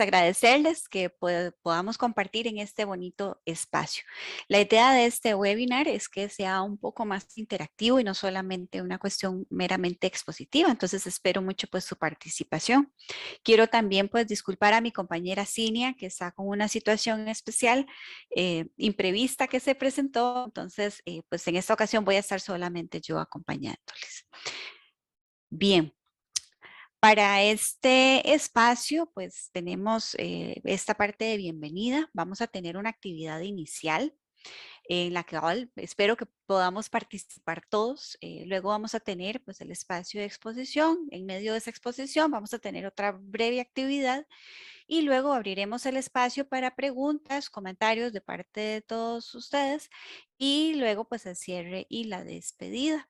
agradecerles que podamos compartir en este bonito espacio. La idea de este webinar es que sea un poco más interactivo y no solamente una cuestión meramente expositiva. Entonces espero mucho pues su participación. Quiero también pues disculpar a mi compañera Cinia que está con una situación especial imprevista que se presentó. Entonces pues en esta ocasión voy a estar solamente yo acompañándoles. Bien. Para este espacio, pues tenemos esta parte de bienvenida. Vamos a tener una actividad inicial en la que espero que podamos participar todos. Luego vamos a tener pues el espacio de exposición. En medio de esa exposición vamos a tener otra breve actividad y luego abriremos el espacio para preguntas, comentarios de parte de todos ustedes y luego pues el cierre y la despedida.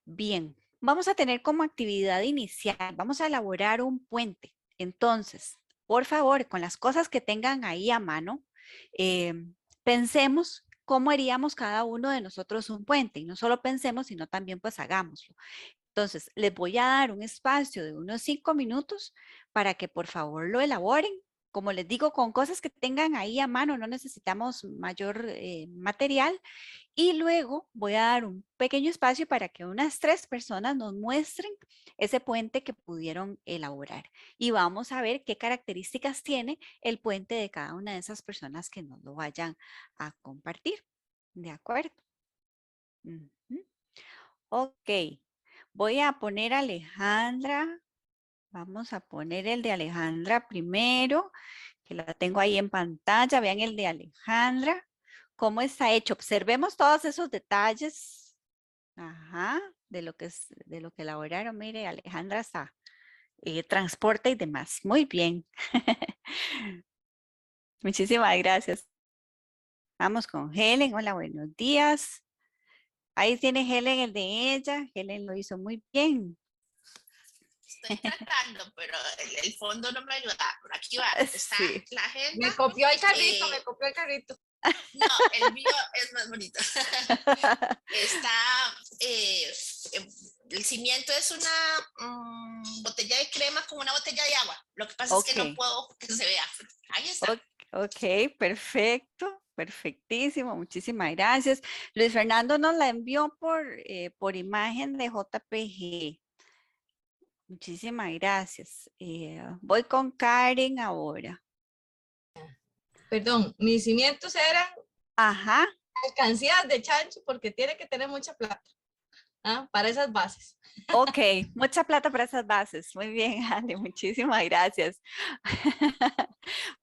Bien, vamos a tener como actividad inicial, vamos a elaborar un puente. Entonces, por favor, con las cosas que tengan ahí a mano, eh, pensemos cómo haríamos cada uno de nosotros un puente. Y no solo pensemos, sino también pues hagámoslo. Entonces, les voy a dar un espacio de unos 5 minutos para que por favor lo elaboren. Como les digo, con cosas que tengan ahí a mano, no necesitamos mayor material. Y luego voy a dar un pequeño espacio para que unas 3 personas nos muestren ese puente que pudieron elaborar. Y vamos a ver qué características tiene el puente de cada una de esas personas que nos lo vayan a compartir. ¿De acuerdo? Ujú. Ok. Voy a poner a Alejandra. Vamos a poner el de Alejandra primero, que la tengo ahí en pantalla. Vean el de Alejandra. ¿Cómo está hecho? Observemos todos esos detalles. Ajá, de lo que elaboraron. Mire, Alejandra está transporte y demás. Muy bien. Muchísimas gracias. Vamos con Helen. Hola, buenos días. Ahí tiene Helen el de ella. Helen lo hizo muy bien. Estoy tratando, pero el fondo no me ayuda. Por aquí va. Está Sí. la agenda. Me copió el carrito, me copió el carrito. No, el mío es más bonito. Está, el cimiento es una botella de crema con una botella de agua. Lo que pasa es que no puedo que se vea. Ahí está. Ok, perfecto, perfectísimo, muchísimas gracias. Luis Fernando nos la envió por imagen de JPG. Muchísimas gracias. Voy con Karen ahora. Perdón, mis cimientos eran Ajá. alcancías de chancho porque tiene que tener mucha plata para esas bases. Ok, mucha plata para esas bases. Muy bien, Ale, muchísimas gracias.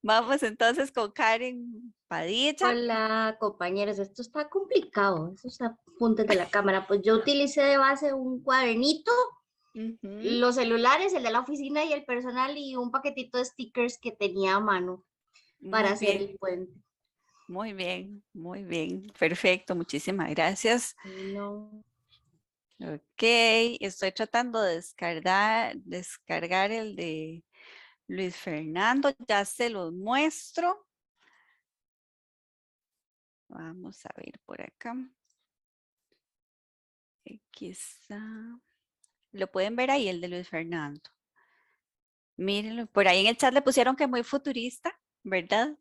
Vamos entonces con Karen Padilla. Hola compañeros, esto está complicado, estos apuntes de la cámara. Pues yo utilicé de base un cuadernito, los celulares, el de la oficina y el personal y un paquetito de stickers que tenía a mano para hacer el puente. Muy bien, perfecto, muchísimas gracias. No. Ok, estoy tratando de descargar el de Luis Fernando, ya se los muestro. Vamos a ver por acá. Aquí está. Lo pueden ver ahí, el de Luis Fernando. Mírenlo, por ahí en el chat le pusieron que muy futurista, ¿verdad?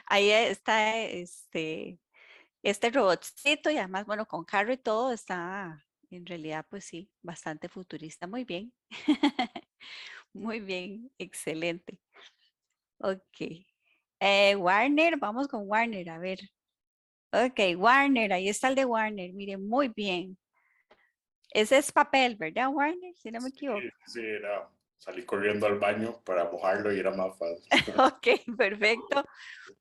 Ahí está este robotcito y además, bueno, con carro y todo está en realidad, pues sí, bastante futurista. Muy bien. Muy bien, excelente. Ok. Warner, vamos con Warner, a ver. Ok, Warner, ahí está el de Warner, mire, muy bien. Ese es papel, ¿verdad, Warner? Si no me equivoco. Sí, era, salí corriendo al baño para mojarlo y era más fácil. Ok, perfecto.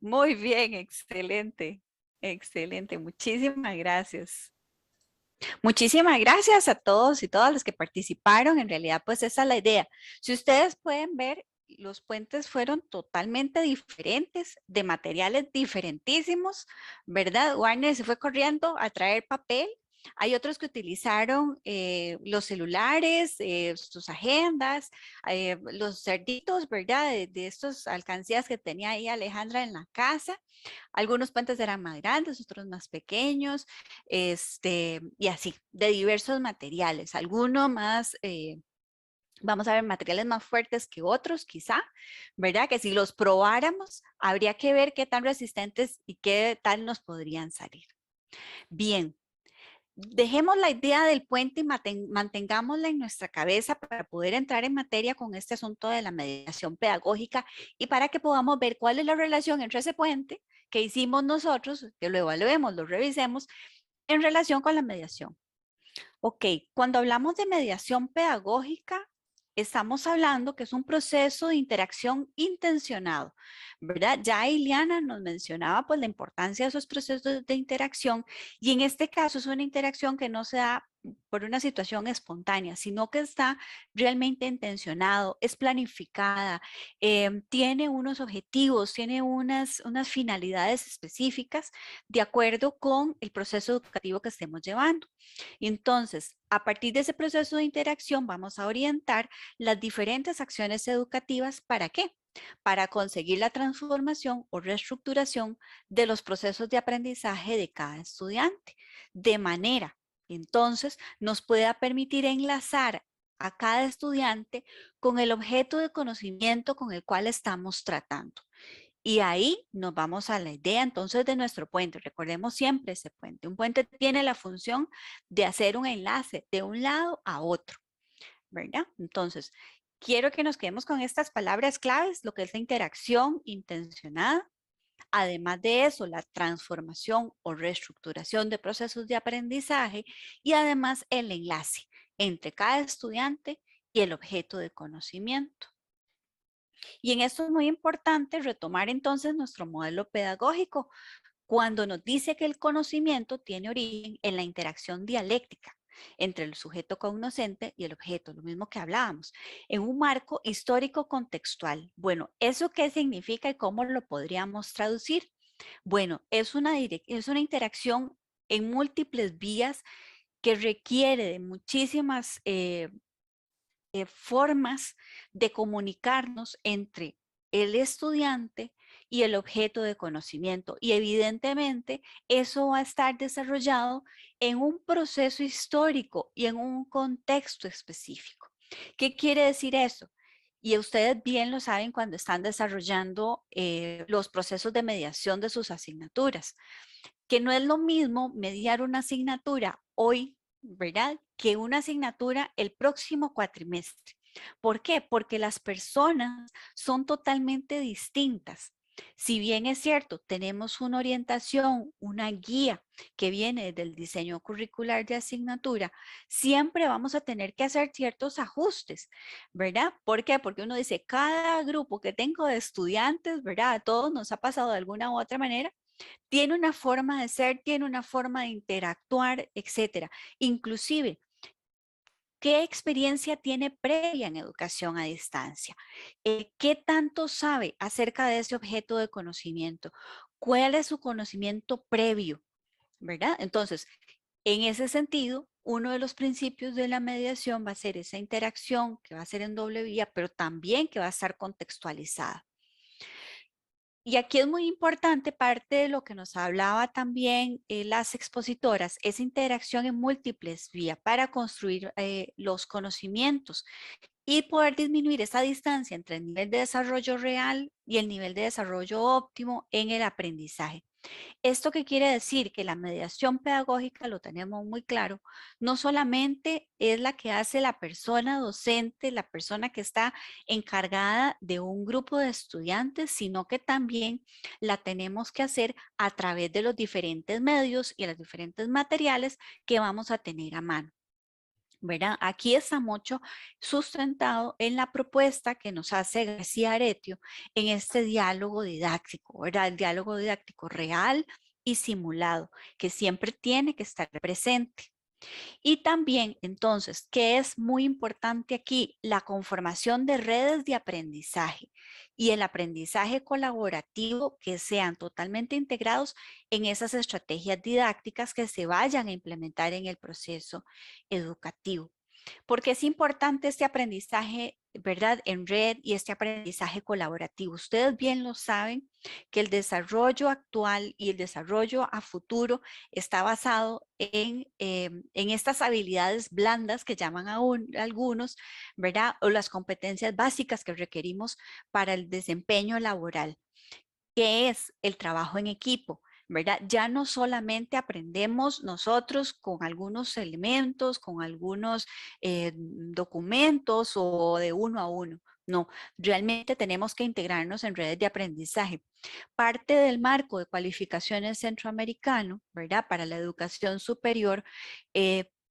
Muy bien, excelente. Excelente, muchísimas gracias. Muchísimas gracias a todos y todas los que participaron. En realidad, pues esa es la idea. Si ustedes pueden ver, los puentes fueron totalmente diferentes, de materiales diferentísimos, ¿verdad? Warner se fue corriendo a traer papel. Hay otros que utilizaron los celulares, sus agendas, los cerditos, ¿verdad? De estos alcancías que tenía ahí Alejandra en la casa. Algunos puentes eran más grandes, otros más pequeños, y así, de diversos materiales, algunos más Vamos a ver materiales más fuertes que otros, quizá, ¿verdad? Que si los probáramos, habría que ver qué tan resistentes y qué tal nos podrían salir. Bien, dejemos la idea del puente y mantengámosla en nuestra cabeza para poder entrar en materia con este asunto de la mediación pedagógica y para que podamos ver cuál es la relación entre ese puente que hicimos nosotros, que lo evaluemos, lo revisemos, en relación con la mediación. Ok, cuando hablamos de mediación pedagógica, estamos hablando que es un proceso de interacción intencionado, ¿verdad? Ya Iliana nos mencionaba pues la importancia de esos procesos de interacción y en este caso es una interacción que no se da por una situación espontánea, sino que está realmente intencionado, es planificada, tiene unos objetivos, tiene unas finalidades específicas de acuerdo con el proceso educativo que estemos llevando. Y entonces, a partir de ese proceso de interacción, vamos a orientar las diferentes acciones educativas. ¿Para qué? Para conseguir la transformación o reestructuración de los procesos de aprendizaje de cada estudiante, de manera, entonces, nos pueda permitir enlazar a cada estudiante con el objeto de conocimiento con el cual estamos tratando. Y ahí nos vamos a la idea entonces de nuestro puente. Recordemos siempre ese puente. Un puente tiene la función de hacer un enlace de un lado a otro, ¿verdad? Entonces, quiero que nos quedemos con estas palabras claves, lo que es la interacción intencionada. Además de eso, la transformación o reestructuración de procesos de aprendizaje y además el enlace entre cada estudiante y el objeto de conocimiento. Y en esto es muy importante retomar entonces nuestro modelo pedagógico cuando nos dice que el conocimiento tiene origen en la interacción dialéctica entre el sujeto cognoscente y el objeto, lo mismo que hablábamos, en un marco histórico contextual. Bueno, ¿eso qué significa y cómo lo podríamos traducir? Bueno, es una interacción en múltiples vías que requiere de muchísimas formas de comunicarnos entre el estudiante y el objeto de conocimiento. Y evidentemente eso va a estar desarrollado en un proceso histórico y en un contexto específico. ¿Qué quiere decir eso? Y ustedes bien lo saben cuando están desarrollando los procesos de mediación de sus asignaturas, que no es lo mismo mediar una asignatura hoy, ¿verdad? Que una asignatura el próximo cuatrimestre. ¿Por qué? Porque las personas son totalmente distintas. Si bien es cierto, tenemos una orientación, una guía que viene del diseño curricular de asignatura, siempre vamos a tener que hacer ciertos ajustes, ¿verdad? ¿Por qué? Porque uno dice, cada grupo que tengo de estudiantes, ¿verdad? A todos nos ha pasado de alguna u otra manera, tiene una forma de ser, tiene una forma de interactuar, etcétera. Inclusive, ¿qué experiencia tiene previa en educación a distancia? ¿Qué tanto sabe acerca de ese objeto de conocimiento? ¿Cuál es su conocimiento previo? ¿Verdad? Entonces, en ese sentido, uno de los principios de la mediación va a ser esa interacción que va a ser en doble vía, pero también que va a estar contextualizada. Y aquí es muy importante, parte de lo que nos hablaba también las expositoras, esa interacción en múltiples vías para construir los conocimientos y poder disminuir esa distancia entre el nivel de desarrollo real y el nivel de desarrollo óptimo en el aprendizaje. ¿Esto qué quiere decir? Que la mediación pedagógica, lo tenemos muy claro, no solamente es la que hace la persona docente, la persona que está encargada de un grupo de estudiantes, sino que también la tenemos que hacer a través de los diferentes medios y los diferentes materiales que vamos a tener a mano. ¿Verdad? Aquí está mucho sustentado en la propuesta que nos hace García Aretio en este diálogo didáctico, ¿verdad? El diálogo didáctico real y simulado, que siempre tiene que estar presente. Y también, entonces, ¿qué es muy importante aquí? La conformación de redes de aprendizaje y el aprendizaje colaborativo que sean totalmente integrados en esas estrategias didácticas que se vayan a implementar en el proceso educativo. ¿Por qué es importante este aprendizaje ¿verdad? En red y este aprendizaje colaborativo. Ustedes bien lo saben que el desarrollo actual y el desarrollo a futuro está basado en estas habilidades blandas que llaman algunos, ¿verdad? O las competencias básicas que requerimos para el desempeño laboral, que es el trabajo en equipo, ¿verdad? Ya no solamente aprendemos nosotros con algunos elementos, con algunos documentos o de uno a uno. No, realmente tenemos que integrarnos en redes de aprendizaje. Parte del marco de cualificaciones centroamericano, ¿verdad? Para la educación superior,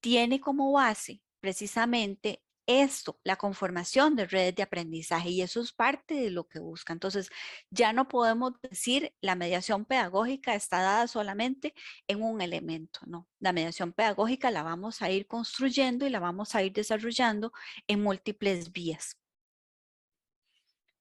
tiene como base precisamente esto, la conformación de redes de aprendizaje, y eso es parte de lo que busca. Entonces, ya no podemos decir la mediación pedagógica está dada solamente en un elemento, no. La mediación pedagógica la vamos a ir construyendo y la vamos a ir desarrollando en múltiples vías.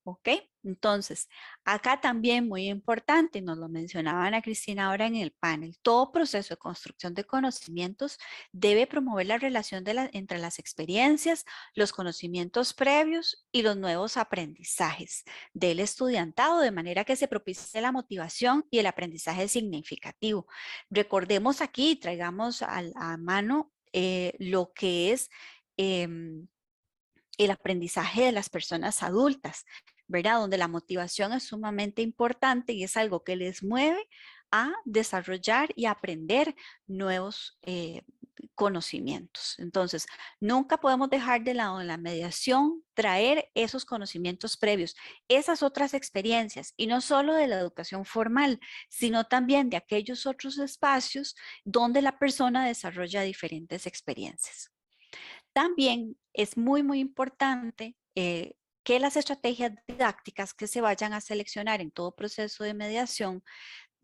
¿Ok? Entonces, acá también muy importante, nos lo mencionaba Ana Cristina ahora en el panel, todo proceso de construcción de conocimientos debe promover la relación entre las experiencias, los conocimientos previos y los nuevos aprendizajes del estudiantado, de manera que se propicie la motivación y el aprendizaje significativo. Recordemos aquí, traigamos a mano lo que es el aprendizaje de las personas adultas, ¿verdad? Donde la motivación es sumamente importante y es algo que les mueve a desarrollar y aprender nuevos conocimientos. Entonces, nunca podemos dejar de lado en la mediación traer esos conocimientos previos, esas otras experiencias, y no solo de la educación formal, sino también de aquellos otros espacios donde la persona desarrolla diferentes experiencias. También es muy importante que las estrategias didácticas que se vayan a seleccionar en todo proceso de mediación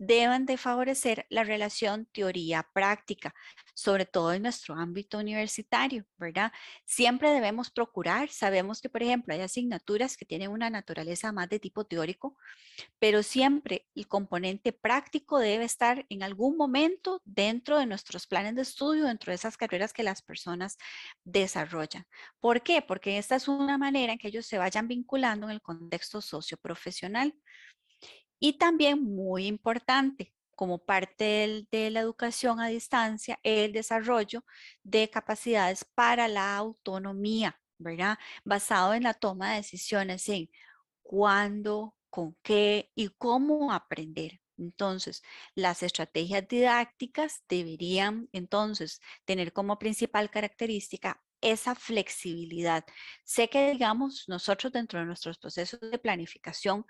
deben de favorecer la relación teoría-práctica, sobre todo en nuestro ámbito universitario, ¿verdad? Siempre debemos procurar, sabemos que, por ejemplo, hay asignaturas que tienen una naturaleza más de tipo teórico, pero siempre el componente práctico debe estar en algún momento dentro de nuestros planes de estudio, dentro de esas carreras que las personas desarrollan. ¿Por qué? Porque esta es una manera en que ellos se vayan vinculando en el contexto socioprofesional. Y también muy importante, como parte de la educación a distancia, el desarrollo de capacidades para la autonomía, ¿verdad? Basado en la toma de decisiones en cuándo, con qué y cómo aprender. Entonces, las estrategias didácticas deberían entonces tener como principal característica esa flexibilidad. Sé que, digamos, nosotros dentro de nuestros procesos de planificación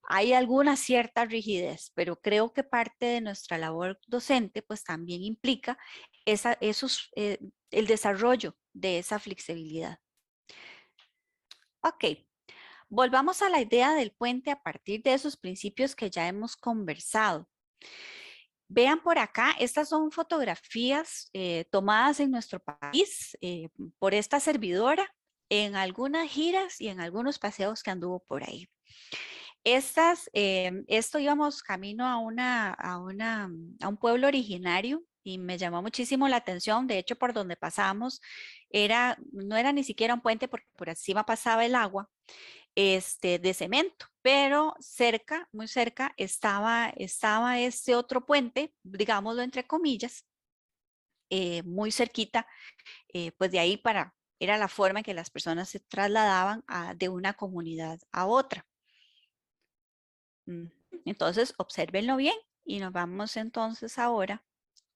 hay alguna cierta rigidez, pero creo que parte de nuestra labor docente pues también implica el desarrollo de esa flexibilidad. Ok, volvamos a la idea del puente a partir de esos principios que ya hemos conversado. Vean por acá, estas son fotografías tomadas en nuestro país por esta servidora en algunas giras y en algunos paseos que anduvo por ahí. Esto íbamos camino a un pueblo originario y me llamó muchísimo la atención. De hecho, por donde pasamos no era ni siquiera un puente porque por encima pasaba el agua de cemento, pero cerca, muy cerca, estaba este otro puente, digámoslo entre comillas, muy cerquita, pues de ahí era la forma en que las personas se trasladaban de una comunidad a otra. Entonces, obsérvenlo bien y nos vamos entonces ahora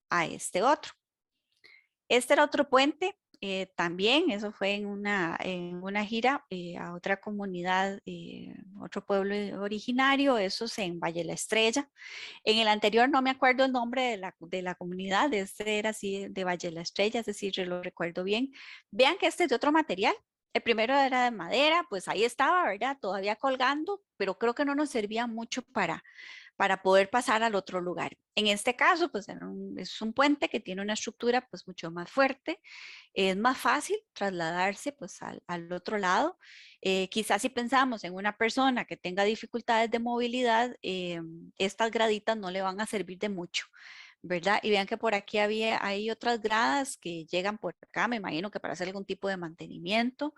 a este otro. Este era otro puente, también, eso fue en una gira a otra comunidad, otro pueblo originario, eso es en Valle la Estrella. En el anterior no me acuerdo el nombre de la comunidad, este era así de Valle la Estrella, es decir, yo lo recuerdo bien. Vean que este es de otro material. El primero era de madera, pues ahí estaba, ¿verdad? Todavía colgando, pero creo que no nos servía mucho para poder pasar al otro lugar. En este caso, pues es un puente que tiene una estructura pues mucho más fuerte, es más fácil trasladarse pues al otro lado. Quizás si pensamos en una persona que tenga dificultades de movilidad, estas graditas no le van a servir de mucho, ¿verdad? Y vean que por aquí hay otras gradas que llegan por acá, me imagino que para hacer algún tipo de mantenimiento.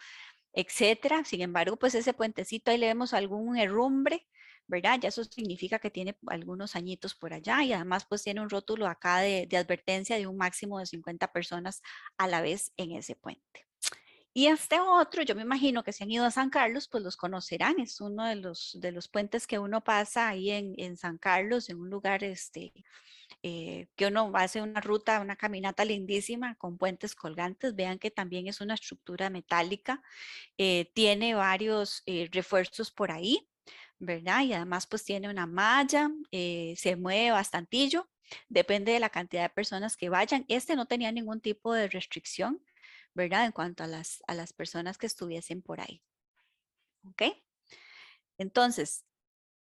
etcétera. Sin embargo, pues ese puentecito ahí le vemos algún herrumbre, ¿verdad? Ya eso significa que tiene algunos añitos por allá y además pues tiene un rótulo acá de advertencia de un máximo de 50 personas a la vez en ese puente. Y este otro, yo me imagino que si han ido a San Carlos, pues los conocerán. Es uno de los puentes que uno pasa ahí en San Carlos, en un lugar que uno hace una ruta, una caminata lindísima con puentes colgantes. Vean que también es una estructura metálica. Tiene varios refuerzos por ahí, ¿verdad? Y además pues tiene una malla, se mueve bastantillo. Depende de la cantidad de personas que vayan. Este no tenía ningún tipo de restricción, ¿verdad? En cuanto a las personas que estuviesen por ahí. ¿Ok? Entonces,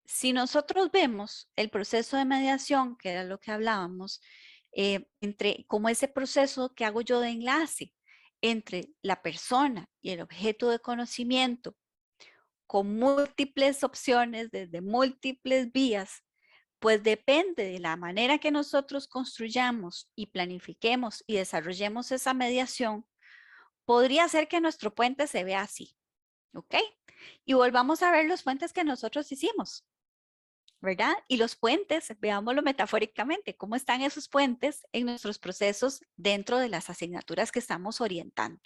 si nosotros vemos el proceso de mediación, que era lo que hablábamos, entre como ese proceso que hago yo de enlace entre la persona y el objeto de conocimiento, con múltiples opciones, desde múltiples vías, pues depende de la manera que nosotros construyamos y planifiquemos y desarrollemos esa mediación, podría ser que nuestro puente se vea así, ¿ok? Y volvamos a ver los puentes que nosotros hicimos, ¿verdad? Y los puentes, veámoslo metafóricamente, cómo están esos puentes en nuestros procesos dentro de las asignaturas que estamos orientando.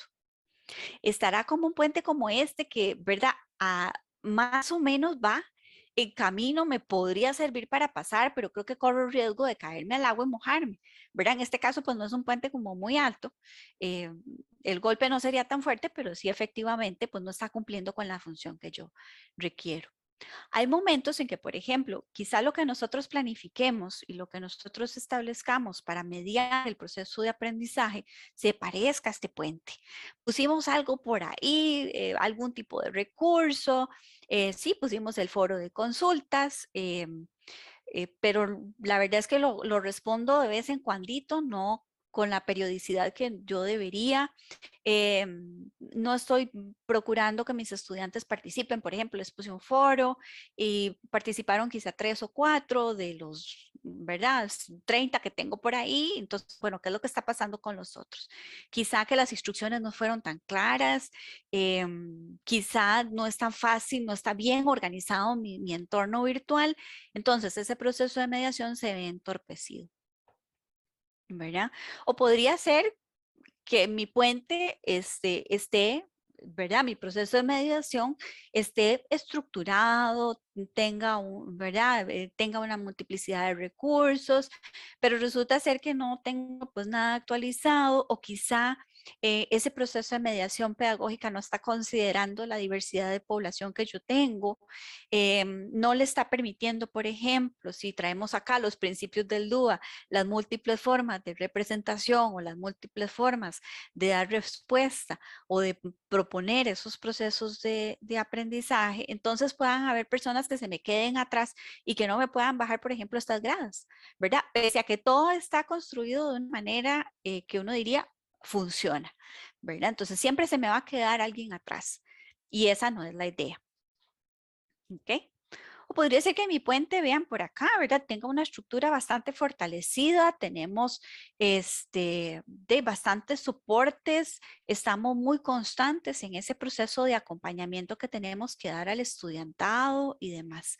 Estará como un puente como este que, ¿verdad? Más o menos va en camino, me podría servir para pasar, pero creo que corro el riesgo de caerme al agua y mojarme, ¿verdad? En este caso, pues no es un puente como muy alto, el golpe no sería tan fuerte, pero sí efectivamente, pues no está cumpliendo con la función que yo requiero. Hay momentos en que, por ejemplo, quizá lo que nosotros planifiquemos y lo que nosotros establezcamos para mediar el proceso de aprendizaje se parezca a este puente. Pusimos algo por ahí, algún tipo de recurso, sí, pusimos el foro de consultas, pero la verdad es que lo respondo de vez en cuandito, no con la periodicidad que yo debería. No estoy procurando que mis estudiantes participen, por ejemplo, les puse un foro y participaron quizá 3 o 4 de los, ¿verdad? 30 que tengo por ahí. Entonces, bueno, ¿qué es lo que está pasando con los otros? Quizá que las instrucciones no fueron tan claras, quizá no es tan fácil, no está bien organizado mi entorno virtual. Entonces, ese proceso de mediación se ve entorpecido, ¿verdad? O podría ser que mi puente esté, ¿verdad? Mi proceso de mediación esté estructurado, tenga, ¿verdad? Tenga una multiplicidad de recursos, pero resulta ser que no tengo pues nada actualizado o quizá ese proceso de mediación pedagógica no está considerando la diversidad de población que yo tengo, no le está permitiendo, por ejemplo, si traemos acá los principios del DUA, las múltiples formas de representación o las múltiples formas de dar respuesta o de proponer esos procesos de aprendizaje, entonces puedan haber personas que se me queden atrás y que no me puedan bajar, por ejemplo, estas gradas, ¿verdad? Pese a que todo está construido de una manera que uno diría funciona, ¿verdad? Entonces siempre se me va a quedar alguien atrás y esa no es la idea, ¿ok? O podría ser que mi puente, vean por acá, ¿verdad? Tenga una estructura bastante fortalecida, tenemos de bastantes soportes, estamos muy constantes en ese proceso de acompañamiento que tenemos que dar al estudiantado y demás.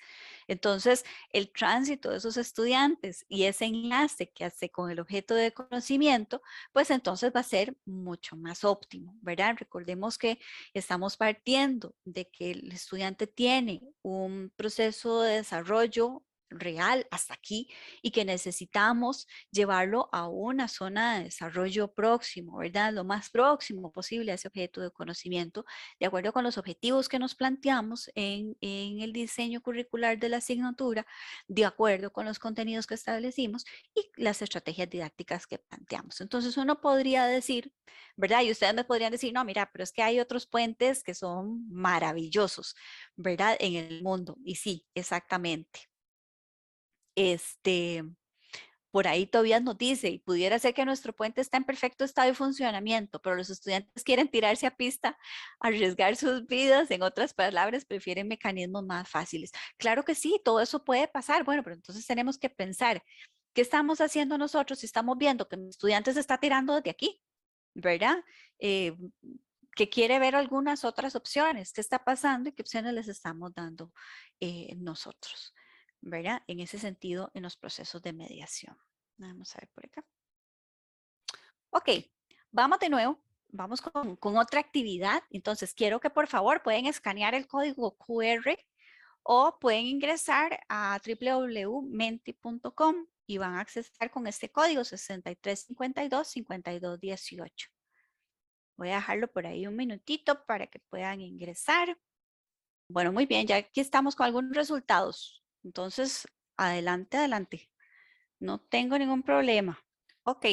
Entonces, el tránsito de esos estudiantes y ese enlace que hace con el objeto de conocimiento, pues entonces va a ser mucho más óptimo, ¿verdad? Recordemos que estamos partiendo de que el estudiante tiene un proceso de desarrollo real hasta aquí y que necesitamos llevarlo a una zona de desarrollo próximo, ¿verdad? Lo más próximo posible a ese objeto de conocimiento, de acuerdo con los objetivos que nos planteamos en el diseño curricular de la asignatura, de acuerdo con los contenidos que establecimos y las estrategias didácticas que planteamos. Entonces uno podría decir, ¿verdad? Y ustedes me podrían decir, no, mira, pero es que hay otros puentes que son maravillosos, ¿verdad? En el mundo. Y sí, exactamente. Por ahí todavía nos dice, y pudiera ser que nuestro puente está en perfecto estado de funcionamiento, pero los estudiantes quieren tirarse a pista, arriesgar sus vidas, en otras palabras, prefieren mecanismos más fáciles. Claro que sí, todo eso puede pasar, bueno, pero entonces tenemos que pensar, ¿qué estamos haciendo nosotros si estamos viendo que mi estudiante se está tirando desde aquí? ¿Verdad? que quiere ver algunas otras opciones, qué está pasando y qué opciones les estamos dando nosotros, ¿verdad? En ese sentido, en los procesos de mediación. Vamos a ver por acá. Ok, vamos de nuevo. Vamos con otra actividad. Entonces, quiero que por favor pueden escanear el código QR o pueden ingresar a www.menti.com y van a accesar con este código 6352-5218. Voy a dejarlo por ahí un minutito para que puedan ingresar. Bueno, muy bien, ya aquí estamos con algunos resultados. Entonces, adelante, adelante. No tengo ningún problema. Ok,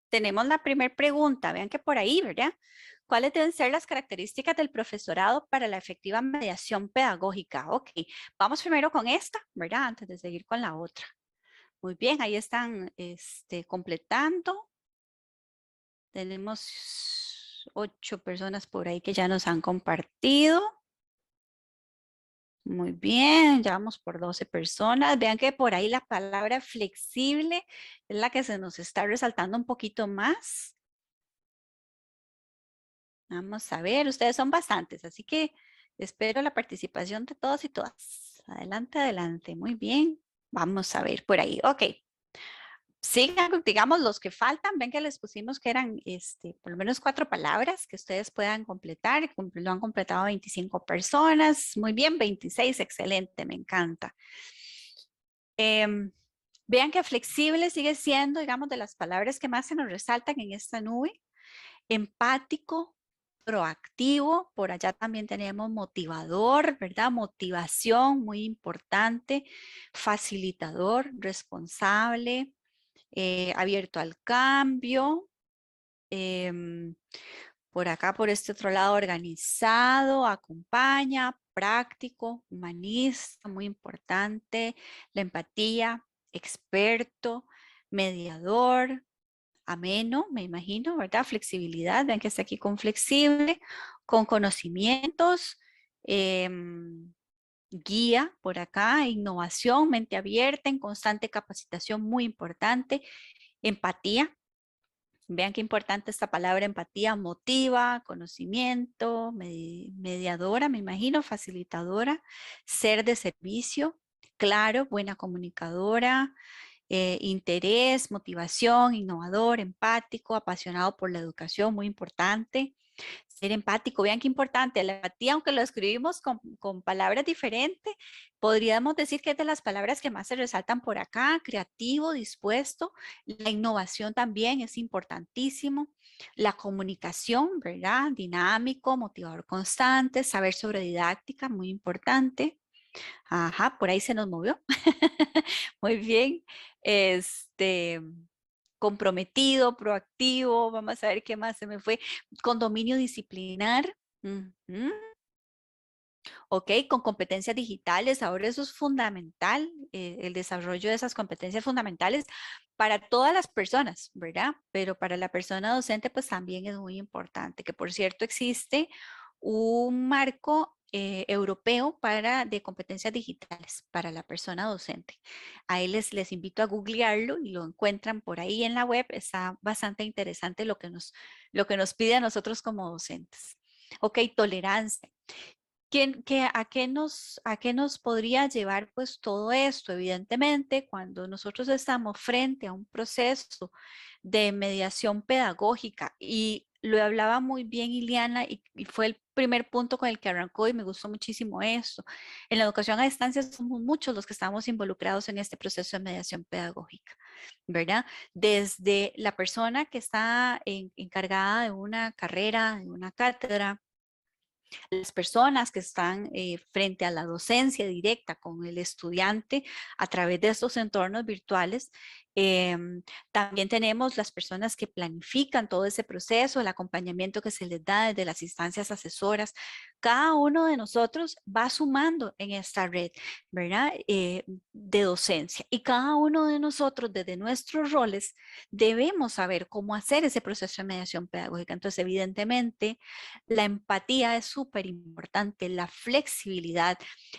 tenemos la primera pregunta. Vean que por ahí, ¿verdad? ¿Cuáles deben ser las características del profesorado para la efectiva mediación pedagógica? Ok, vamos primero con esta, ¿verdad? Antes de seguir con la otra. Muy bien, ahí están completando. Tenemos 8 personas por ahí que ya nos han compartido. Muy bien, ya vamos por 12 personas. Vean que por ahí la palabra flexible es la que se nos está resaltando un poquito más. Vamos a ver, ustedes son bastantes, así que espero la participación de todos y todas. Adelante, adelante. Muy bien. Vamos a ver por ahí. Ok. Sigan, digamos, los que faltan. Ven que les pusimos que eran por lo menos 4 palabras que ustedes puedan completar. Lo han completado 25 personas. Muy bien, 26. Excelente, me encanta. Vean que flexible sigue siendo, digamos, de las palabras que más se nos resaltan en esta nube. Empático, proactivo, por allá también tenemos motivador, ¿verdad? Motivación, muy importante. Facilitador, responsable, abierto al cambio. Por acá, por este otro lado, organizado, acompaña, práctico, humanista, muy importante. La empatía, experto, mediador, ameno, me imagino, ¿verdad? Flexibilidad, vean que está aquí con flexible, con conocimientos, guía por acá, innovación, mente abierta, en constante capacitación, muy importante, empatía. Vean qué importante esta palabra empatía, motiva, conocimiento, mediadora, me imagino, facilitadora, ser de servicio, claro, buena comunicadora, interés, motivación, innovador, empático, apasionado por la educación, muy importante. Ser empático, vean qué importante, la empatía, aunque lo escribimos con palabras diferentes, podríamos decir que es de las palabras que más se resaltan por acá, creativo, dispuesto, la innovación también es importantísimo, la comunicación, ¿verdad? Dinámico, motivador constante, saber sobre didáctica, muy importante. Ajá, por ahí se nos movió. Muy bien. Comprometido, proactivo, vamos a ver qué más se me fue, con dominio disciplinar, ok, con competencias digitales, ahora eso es fundamental, el desarrollo de esas competencias fundamentales para todas las personas, ¿verdad? Pero para la persona docente pues también es muy importante, que por cierto existe un marco europeo de competencias digitales para la persona docente. Ahí les invito a googlearlo y lo encuentran por ahí en la web. Está bastante interesante lo que nos pide a nosotros como docentes. Ok, tolerancia. ¿A qué nos podría llevar pues todo esto? Evidentemente, cuando nosotros estamos frente a un proceso de mediación pedagógica, y lo hablaba muy bien Iliana, y fue el primer punto con el que arrancó y me gustó muchísimo esto. En la educación a distancia somos muchos los que estamos involucrados en este proceso de mediación pedagógica, ¿verdad? Desde la persona que está encargada de una carrera, de una cátedra, las personas que están frente a la docencia directa con el estudiante a través de estos entornos virtuales. También tenemos las personas que planifican todo ese proceso, el acompañamiento que se les da desde las instancias asesoras. Cada uno de nosotros va sumando en esta red, ¿verdad? De docencia. Y cada uno de nosotros, desde nuestros roles, debemos saber cómo hacer ese proceso de mediación pedagógica. Entonces, evidentemente, la empatía es súper importante, la flexibilidad,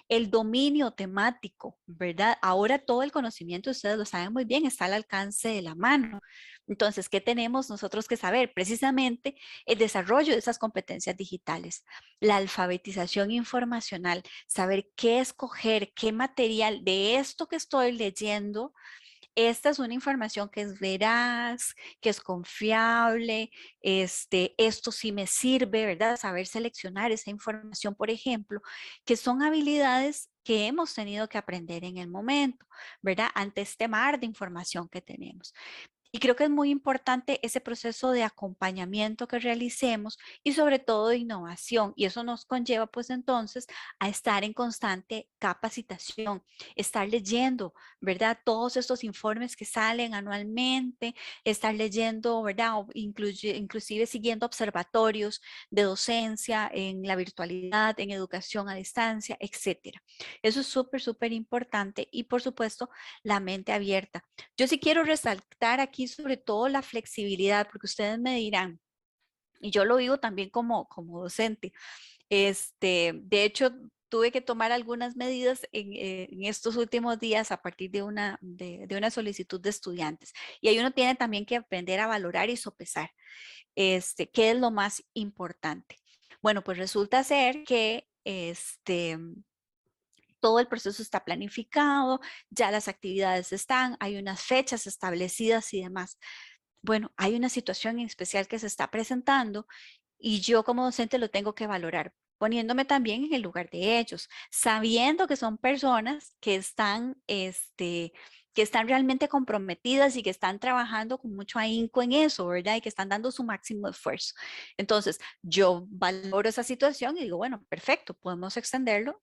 el dominio temático, ¿verdad? Ahora todo el conocimiento, ustedes lo saben muy bien, está está al alcance de la mano. Entonces, ¿qué tenemos nosotros que saber? Precisamente el desarrollo de esas competencias digitales, la alfabetización informacional, saber qué escoger, qué material de esto que estoy leyendo. Esta es una información que es veraz, que es confiable, esto sí me sirve, ¿verdad? Saber seleccionar esa información, por ejemplo, que son habilidades que hemos tenido que aprender en el momento, ¿verdad? Ante este mar de información que tenemos. Y creo que es muy importante ese proceso de acompañamiento que realicemos y sobre todo de innovación. Y eso nos conlleva pues entonces a estar en constante capacitación, estar leyendo, ¿verdad? Todos estos informes que salen anualmente, estar leyendo, ¿verdad? O inclusive siguiendo observatorios de docencia en la virtualidad, en educación a distancia, etcétera. Eso es súper, súper importante y por supuesto la mente abierta. Yo sí quiero resaltar aquí sobre todo la flexibilidad, porque ustedes me dirán, y yo lo digo también como docente, de hecho, tuve que tomar algunas medidas en estos últimos días a partir de una solicitud de estudiantes. Y ahí uno tiene también que aprender a valorar y sopesar, qué es lo más importante. Bueno, pues resulta ser que todo el proceso está planificado, ya las actividades están, hay unas fechas establecidas y demás. Bueno, hay una situación en especial que se está presentando y yo como docente lo tengo que valorar, poniéndome también en el lugar de ellos, sabiendo que son personas que están realmente comprometidas y que están trabajando con mucho ahínco en eso, ¿verdad? Y que están dando su máximo esfuerzo. Entonces, yo valoro esa situación y digo, bueno, perfecto, podemos extenderlo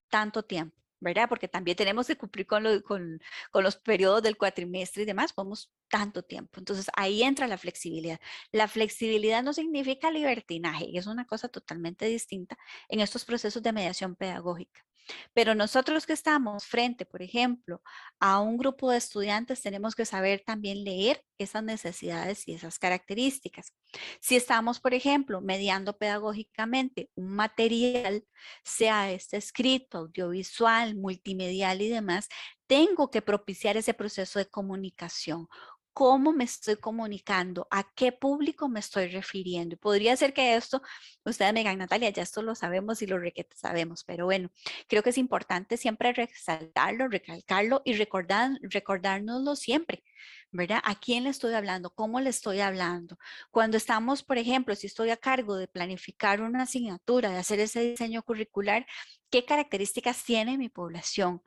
tanto tiempo, ¿verdad? Porque también tenemos que cumplir con los periodos del cuatrimestre y demás, podemos tanto tiempo. Entonces ahí entra la flexibilidad. La flexibilidad no significa libertinaje, es una cosa totalmente distinta en estos procesos de mediación pedagógica. Pero nosotros que estamos frente, por ejemplo, a un grupo de estudiantes, tenemos que saber también leer esas necesidades y esas características. Si estamos, por ejemplo, mediando pedagógicamente un material, sea este escrito, audiovisual, multimedial y demás, tengo que propiciar ese proceso de comunicación. ¿Cómo me estoy comunicando? ¿A qué público me estoy refiriendo? Y podría ser que esto, ustedes me digan, Natalia, ya esto lo sabemos y lo requete sabemos, pero bueno, creo que es importante siempre resaltarlo, recalcarlo y recordárnoslo siempre, ¿verdad? ¿A quién le estoy hablando? ¿Cómo le estoy hablando? Cuando estamos, por ejemplo, si estoy a cargo de planificar una asignatura, de hacer ese diseño curricular, ¿qué características tiene mi población?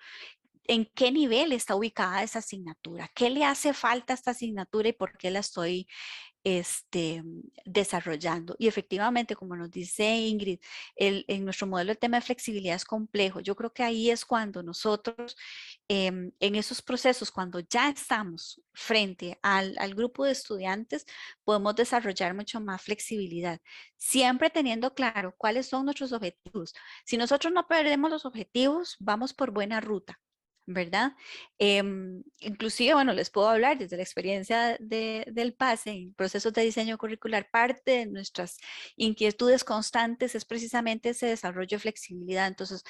¿En qué nivel está ubicada esa asignatura? ¿Qué le hace falta a esta asignatura y por qué la estoy desarrollando? Y efectivamente, como nos dice Ingrid, en nuestro modelo el tema de flexibilidad es complejo. Yo creo que ahí es cuando nosotros, en esos procesos, cuando ya estamos frente al grupo de estudiantes, podemos desarrollar mucho más flexibilidad, siempre teniendo claro cuáles son nuestros objetivos. Si nosotros no perdemos los objetivos, vamos por buena ruta, ¿verdad? Inclusive, bueno, les puedo hablar desde la experiencia del PASE en procesos de diseño curricular. Parte de nuestras inquietudes constantes es precisamente ese desarrollo de flexibilidad. Entonces,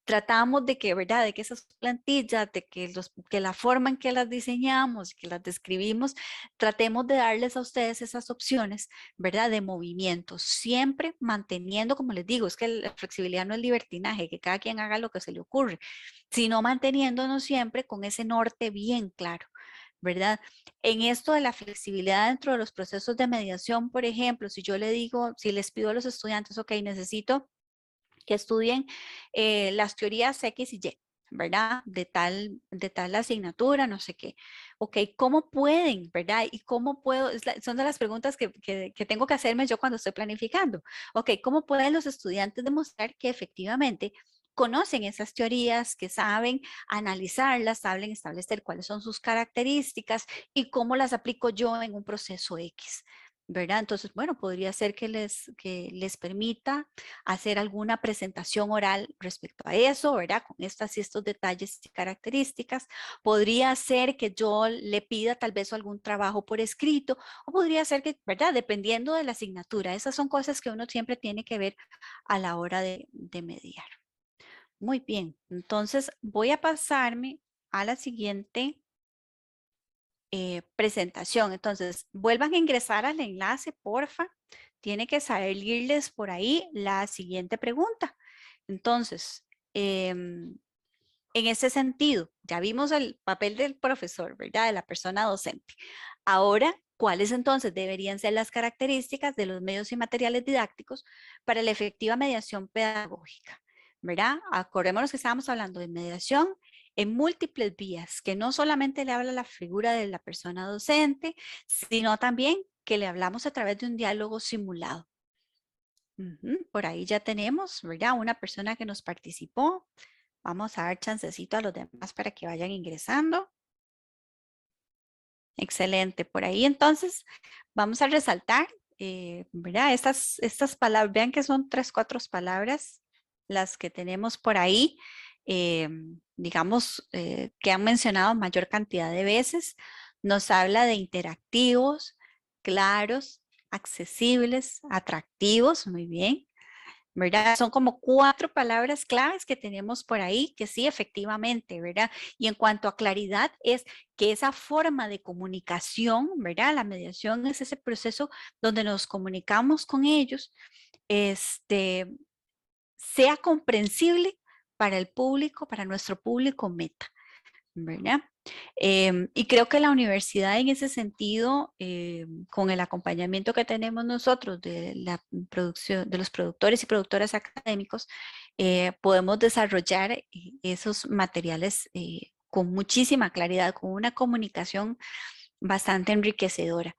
tratamos de que, ¿verdad? De que esas plantillas, de que la forma en que las diseñamos, que las describimos, tratemos de darles a ustedes esas opciones, ¿verdad? De movimiento, siempre manteniendo, como les digo, es que la flexibilidad no es libertinaje, que cada quien haga lo que se le ocurre, sino manteniéndonos siempre con ese norte bien claro, ¿verdad? En esto de la flexibilidad dentro de los procesos de mediación, por ejemplo, si yo le digo, si les pido a los estudiantes, ok, necesito que estudien las teorías X y Y, ¿verdad? De tal asignatura, no sé qué. Ok, ¿cómo pueden, verdad? ¿Y cómo puedo? Son de las preguntas que tengo que hacerme yo cuando estoy planificando. Ok, ¿cómo pueden los estudiantes demostrar que efectivamente conocen esas teorías, que saben analizarlas, saben establecer cuáles son sus características y cómo las aplico yo en un proceso X? ¿Verdad? Entonces, bueno, podría ser que les permita hacer alguna presentación oral respecto a eso, ¿verdad? Con estas y estos detalles y características. Podría ser que yo le pida tal vez algún trabajo por escrito o podría ser que, ¿verdad? Dependiendo de la asignatura. Esas son cosas que uno siempre tiene que ver a la hora de mediar. Muy bien, entonces voy a pasarme a la siguiente presentación. Entonces, vuelvan a ingresar al enlace, porfa. Tiene que salirles por ahí la siguiente pregunta. Entonces, en ese sentido, ya vimos el papel del profesor, ¿verdad? De la persona docente. Ahora, ¿cuáles entonces deberían ser las características de los medios y materiales didácticos para la efectiva mediación pedagógica? ¿Verdad? Acordémonos que estábamos hablando de mediación en múltiples vías, que no solamente le habla a la figura de la persona docente, sino también que le hablamos a través de un diálogo simulado. Por ahí ya tenemos, ¿verdad? Una persona que nos participó. Vamos a dar chancecito a los demás para que vayan ingresando. Excelente. Por ahí entonces vamos a resaltar, ¿verdad? Estas palabras, vean que son 3, 4 palabras las que tenemos por ahí, digamos, que han mencionado mayor cantidad de veces. Nos habla de interactivos, claros, accesibles, atractivos, muy bien. ¿Verdad? Son como 4 palabras claves que tenemos por ahí, que sí, efectivamente, ¿verdad? Y en cuanto a claridad, es que esa forma de comunicación, ¿verdad? La mediación es ese proceso donde nos comunicamos con ellos, sea comprensible para el público, para nuestro público meta, ¿verdad? Y creo que la universidad en ese sentido, con el acompañamiento que tenemos nosotros de la producción, de los productores y productoras académicos, podemos desarrollar esos materiales con muchísima claridad, con una comunicación bastante enriquecedora.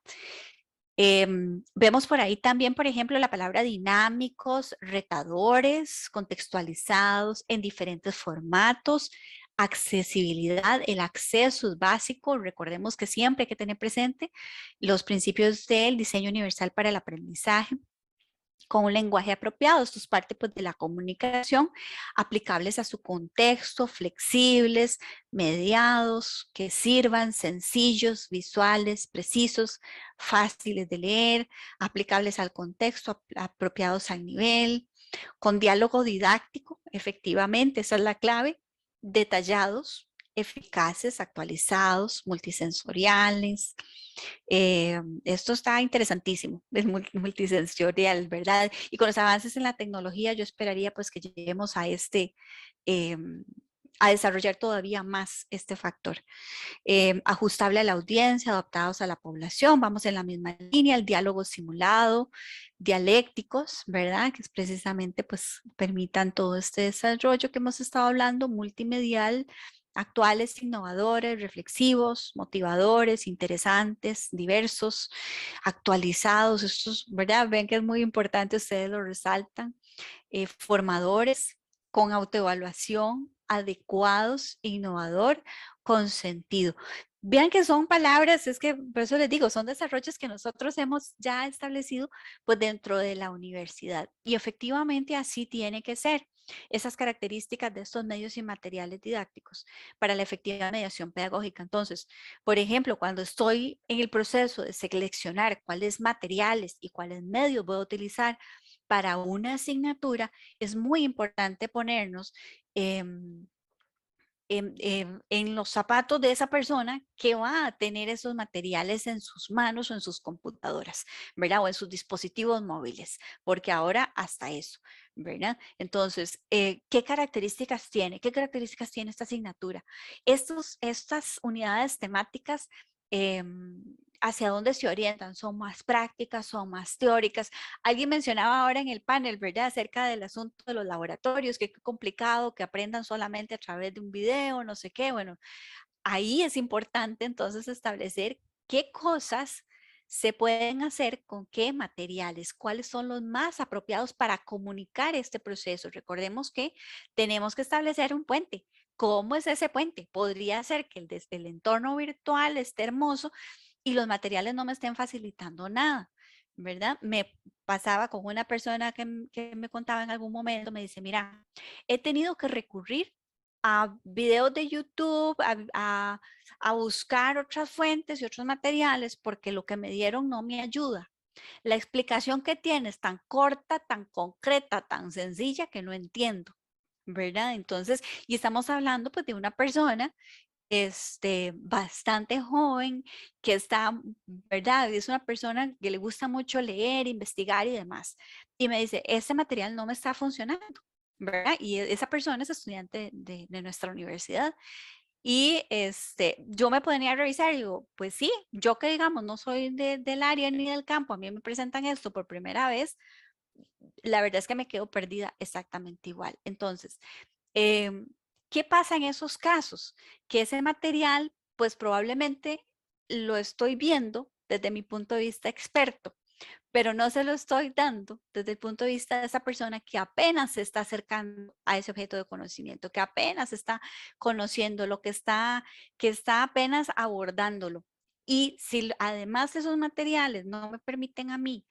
Vemos por ahí también, por ejemplo, la palabra dinámicos, retadores, contextualizados en diferentes formatos, accesibilidad, el acceso es básico. Recordemos que siempre hay que tener presente los principios del diseño universal para el aprendizaje con un lenguaje apropiado. Esto es parte pues, de la comunicación, aplicables a su contexto, flexibles, mediados, que sirvan, sencillos, visuales, precisos, fáciles de leer, aplicables al contexto, apropiados al nivel, con diálogo didáctico, efectivamente, esa es la clave, detallados, eficaces, actualizados, multisensoriales. Esto está interesantísimo, es multisensorial, ¿verdad? Y con los avances en la tecnología, yo esperaría pues que lleguemos a a desarrollar todavía más este factor. Ajustable a la audiencia, adaptados a la población, vamos en la misma línea, el diálogo simulado, dialécticos, ¿verdad? Que es precisamente pues permitan todo este desarrollo que hemos estado hablando, multimedial, actuales, innovadores, reflexivos, motivadores, interesantes, diversos, actualizados, estos, ¿verdad? Ven que es muy importante, ustedes lo resaltan, formadores con autoevaluación, adecuados, innovador, con sentido. Vean que son palabras, es que por eso les digo, son desarrollos que nosotros hemos ya establecido pues dentro de la universidad y efectivamente así tiene que ser. Esas características de estos medios y materiales didácticos para la efectiva mediación pedagógica. Entonces, por ejemplo, cuando estoy en el proceso de seleccionar cuáles materiales y cuáles medios voy a utilizar para una asignatura, es muy importante ponernos en los zapatos de esa persona que va a tener esos materiales en sus manos o en sus computadoras, ¿verdad? O en sus dispositivos móviles, porque ahora hasta eso, ¿verdad? Entonces, ¿qué características tiene? ¿Qué características tiene esta asignatura? Estas unidades temáticas, ¿hacia dónde se orientan? ¿Son más prácticas? ¿Son más teóricas? Alguien mencionaba ahora en el panel, ¿verdad? Acerca del asunto de los laboratorios, que qué complicado que aprendan solamente a través de un video, no sé qué. Bueno, ahí es importante entonces establecer qué cosas se pueden hacer con qué materiales, cuáles son los más apropiados para comunicar este proceso. Recordemos que tenemos que establecer un puente. ¿Cómo es ese puente? Podría ser que desde el entorno virtual esté hermoso y los materiales no me estén facilitando nada, ¿verdad? Me pasaba con una persona que me contaba en algún momento, me dice, mira, he tenido que recurrir a videos de YouTube, a buscar otras fuentes y otros materiales porque lo que me dieron no me ayuda. La explicación que tiene es tan corta, tan concreta, tan sencilla que no entiendo, ¿verdad? Entonces, y estamos hablando pues de una persona bastante joven, que está, ¿verdad? Es una persona que le gusta mucho leer, investigar y demás. Y me dice, este material no me está funcionando, ¿verdad? Y esa persona es estudiante de nuestra universidad. Y yo me ponía a revisar y digo, pues sí, yo que digamos no soy del área ni del campo, a mí me presentan esto por primera vez, la verdad es que me quedo perdida exactamente igual. Entonces, em, ¿qué pasa en esos casos? Que ese material, pues probablemente lo estoy viendo desde mi punto de vista experto, pero no se lo estoy dando desde el punto de vista de esa persona que apenas se está acercando a ese objeto de conocimiento, que apenas está conociendo lo que está apenas abordándolo. Y si además esos materiales no me permiten a mí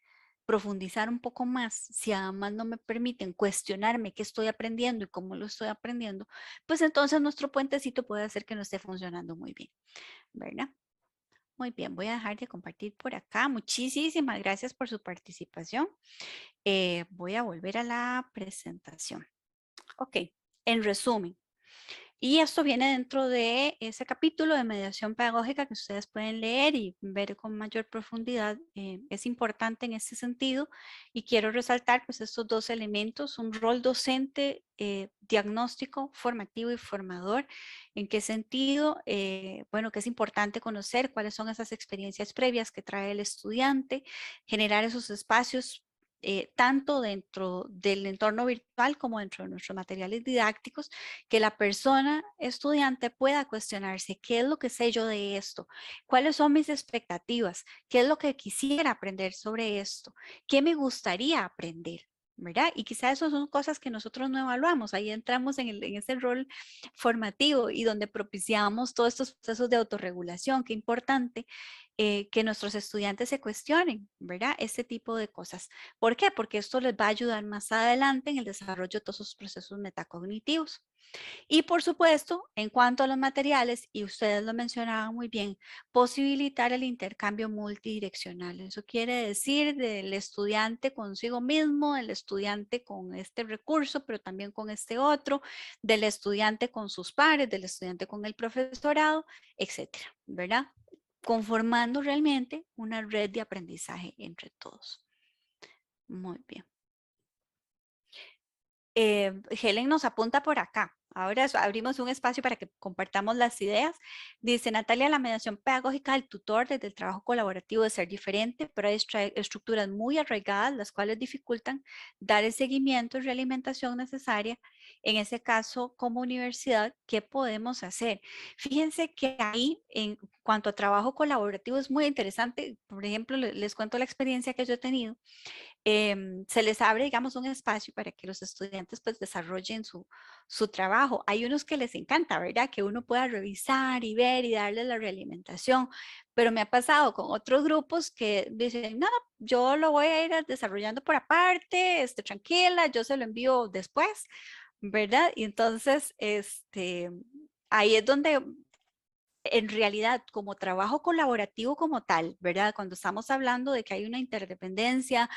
profundizar un poco más, si además no me permiten cuestionarme qué estoy aprendiendo y cómo lo estoy aprendiendo, pues entonces nuestro puentecito puede hacer que no esté funcionando muy bien, ¿verdad? Muy bien, voy a dejar de compartir por acá. Muchísimas gracias por su participación. Voy a volver a la presentación. Ok, en resumen, y esto viene dentro de ese capítulo de mediación pedagógica que ustedes pueden leer y ver con mayor profundidad. Es importante en este sentido y quiero resaltar pues estos dos elementos, un rol docente, diagnóstico, formativo y formador. ¿En qué sentido? Bueno, que es importante conocer cuáles son esas experiencias previas que trae el estudiante, generar esos espacios tanto dentro del entorno virtual como dentro de nuestros materiales didácticos, que la persona estudiante pueda cuestionarse qué es lo que sé yo de esto, cuáles son mis expectativas, qué es lo que quisiera aprender sobre esto, qué me gustaría aprender. ¿Verdad? Y quizás eso son cosas que nosotros no evaluamos. Ahí entramos en ese rol formativo y donde propiciamos todos estos procesos de autorregulación. Qué importante que nuestros estudiantes se cuestionen, ¿verdad? Este tipo de cosas. ¿Por qué? Porque esto les va a ayudar más adelante en el desarrollo de todos esos procesos metacognitivos. Y por supuesto, en cuanto a los materiales, y ustedes lo mencionaban muy bien, posibilitar el intercambio multidireccional. Eso quiere decir del estudiante consigo mismo, del estudiante con este recurso, pero también con este otro, del estudiante con sus pares, del estudiante con el profesorado, etcétera, ¿verdad? Conformando realmente una red de aprendizaje entre todos. Muy bien. Helen nos apunta por acá. Ahora abrimos un espacio para que compartamos las ideas. Dice Natalia, la mediación pedagógica del tutor desde el trabajo colaborativo debe ser diferente, pero hay estructuras muy arraigadas las cuales dificultan dar el seguimiento y realimentación necesaria. En ese caso, como universidad, ¿qué podemos hacer? Fíjense que ahí, en cuanto a trabajo colaborativo, es muy interesante. Por ejemplo, les cuento la experiencia que yo he tenido. Se les abre, digamos, un espacio para que los estudiantes pues desarrollen su trabajo. Hay unos que les encanta, ¿verdad? Que uno pueda revisar y ver y darle la realimentación, pero me ha pasado con otros grupos que dicen, no, yo lo voy a ir desarrollando por aparte, tranquila, yo se lo envío después, ¿verdad? Y entonces, ahí es donde en realidad, como trabajo colaborativo como tal, ¿verdad? Cuando estamos hablando de que hay una interdependencia,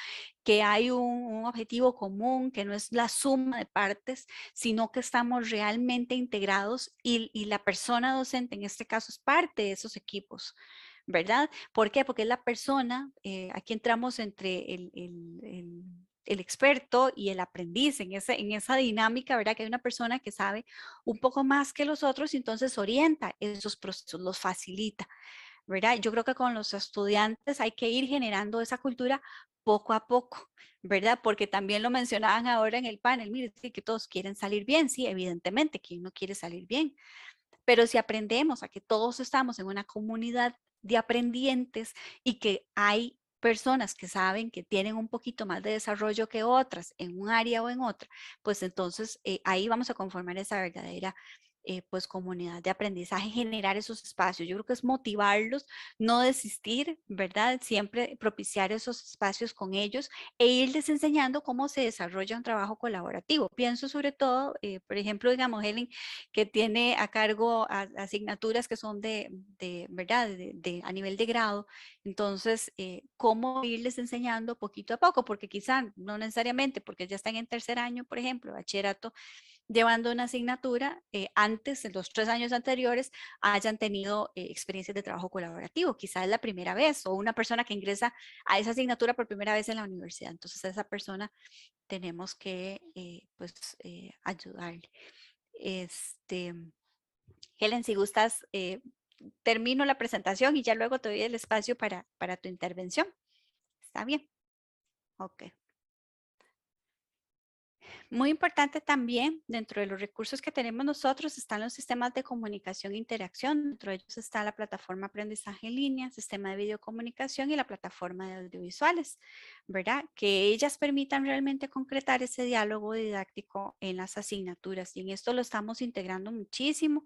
que hay un objetivo común, que no es la suma de partes, sino que estamos realmente integrados y la persona docente en este caso es parte de esos equipos. ¿Verdad? ¿Por qué? Porque es la persona, aquí entramos entre el experto y el aprendiz en esa dinámica, ¿verdad? Que hay una persona que sabe un poco más que los otros y entonces orienta esos procesos, los facilita, ¿verdad? Yo creo que con los estudiantes hay que ir generando esa cultura poco a poco, ¿verdad? Porque también lo mencionaban ahora en el panel, mire, sí, que todos quieren salir bien, sí, evidentemente, ¿quién no quiere salir bien? Pero si aprendemos a que todos estamos en una comunidad de aprendientes y que hay personas que saben que tienen un poquito más de desarrollo que otras en un área o en otra, pues entonces ahí vamos a conformar esa verdadera pues comunidad de aprendizaje, generar esos espacios. Yo creo que es motivarlos, no desistir, ¿verdad? Siempre propiciar esos espacios con ellos e irles enseñando cómo se desarrolla un trabajo colaborativo. Pienso sobre todo, por ejemplo, digamos, Helen, que tiene a cargo asignaturas que son ¿verdad? A nivel de grado. Entonces, cómo irles enseñando poquito a poco, porque quizá no necesariamente, porque ya están en tercer año, por ejemplo, bachillerato, llevando una asignatura, antes, en los 3 años anteriores, hayan tenido experiencias de trabajo colaborativo. Quizás es la primera vez, o una persona que ingresa a esa asignatura por primera vez en la universidad. Entonces, a esa persona tenemos que ayudarle. Helen, si gustas, termino la presentación y ya luego te doy el espacio para tu intervención. ¿Está bien? Ok. Muy importante también, dentro de los recursos que tenemos nosotros, están los sistemas de comunicación e interacción. Dentro de ellos está la plataforma aprendizaje en línea, sistema de videocomunicación y la plataforma de audiovisuales, ¿verdad? Que ellas permitan realmente concretar ese diálogo didáctico en las asignaturas. Y en esto lo estamos integrando muchísimo,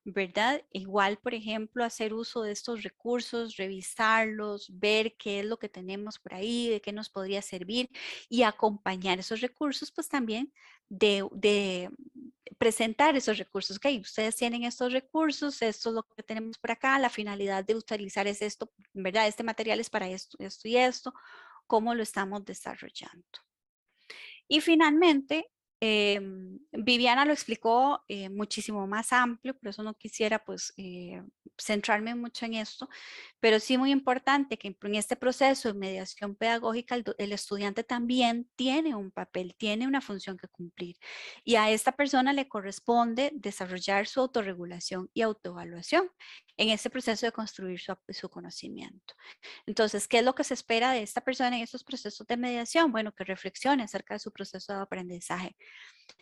¿verdad? Igual, por ejemplo, hacer uso de estos recursos, revisarlos, ver qué es lo que tenemos por ahí, de qué nos podría servir y acompañar esos recursos, pues también de presentar esos recursos. Ok, ustedes tienen estos recursos, esto es lo que tenemos por acá, la finalidad de utilizar es esto, ¿verdad? Este material es para esto, esto y esto, cómo lo estamos desarrollando. Y finalmente, Viviana lo explicó muchísimo más amplio, por eso no quisiera pues centrarme mucho en esto, pero sí muy importante que en este proceso de mediación pedagógica el estudiante también tiene un papel, tiene una función que cumplir y a esta persona le corresponde desarrollar su autorregulación y autoevaluación en este proceso de construir su conocimiento. Entonces, ¿qué es lo que se espera de esta persona en estos procesos de mediación? Bueno, que reflexione acerca de su proceso de aprendizaje,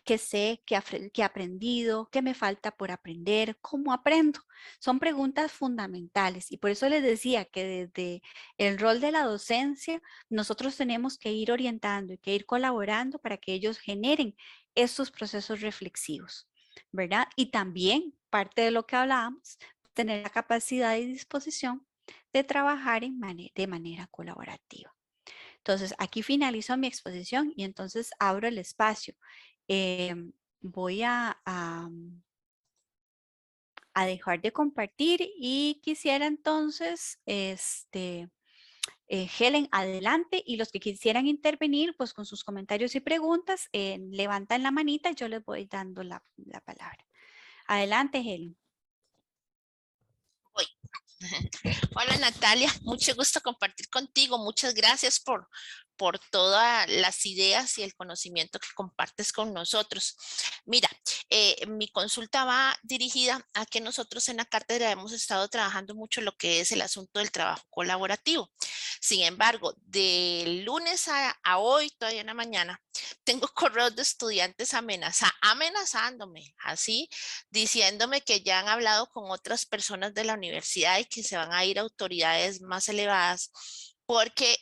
qué sé, qué he aprendido, qué me falta por aprender, cómo aprendo. Son preguntas fundamentales y por eso les decía que desde el rol de la docencia nosotros tenemos que ir orientando y que ir colaborando para que ellos generen estos procesos reflexivos, ¿verdad? Y también parte de lo que hablábamos, tener la capacidad y disposición de trabajar de manera colaborativa. Entonces, aquí finalizo mi exposición y entonces abro el espacio. Voy a dejar de compartir y quisiera entonces, Helen, adelante, y los que quisieran intervenir, pues con sus comentarios y preguntas, levantan la manita y yo les voy dando la palabra. Adelante, Helen. Voy. Hola Natalia, mucho gusto compartir contigo. Muchas gracias por todas las ideas y el conocimiento que compartes con nosotros. Mira, mi consulta va dirigida a que nosotros en la cátedra hemos estado trabajando mucho lo que es el asunto del trabajo colaborativo. Sin embargo, de lunes a hoy, todavía en la mañana, tengo correos de estudiantes amenazándome, así, diciéndome que ya han hablado con otras personas de la universidad y que se van a ir a autoridades más elevadas porque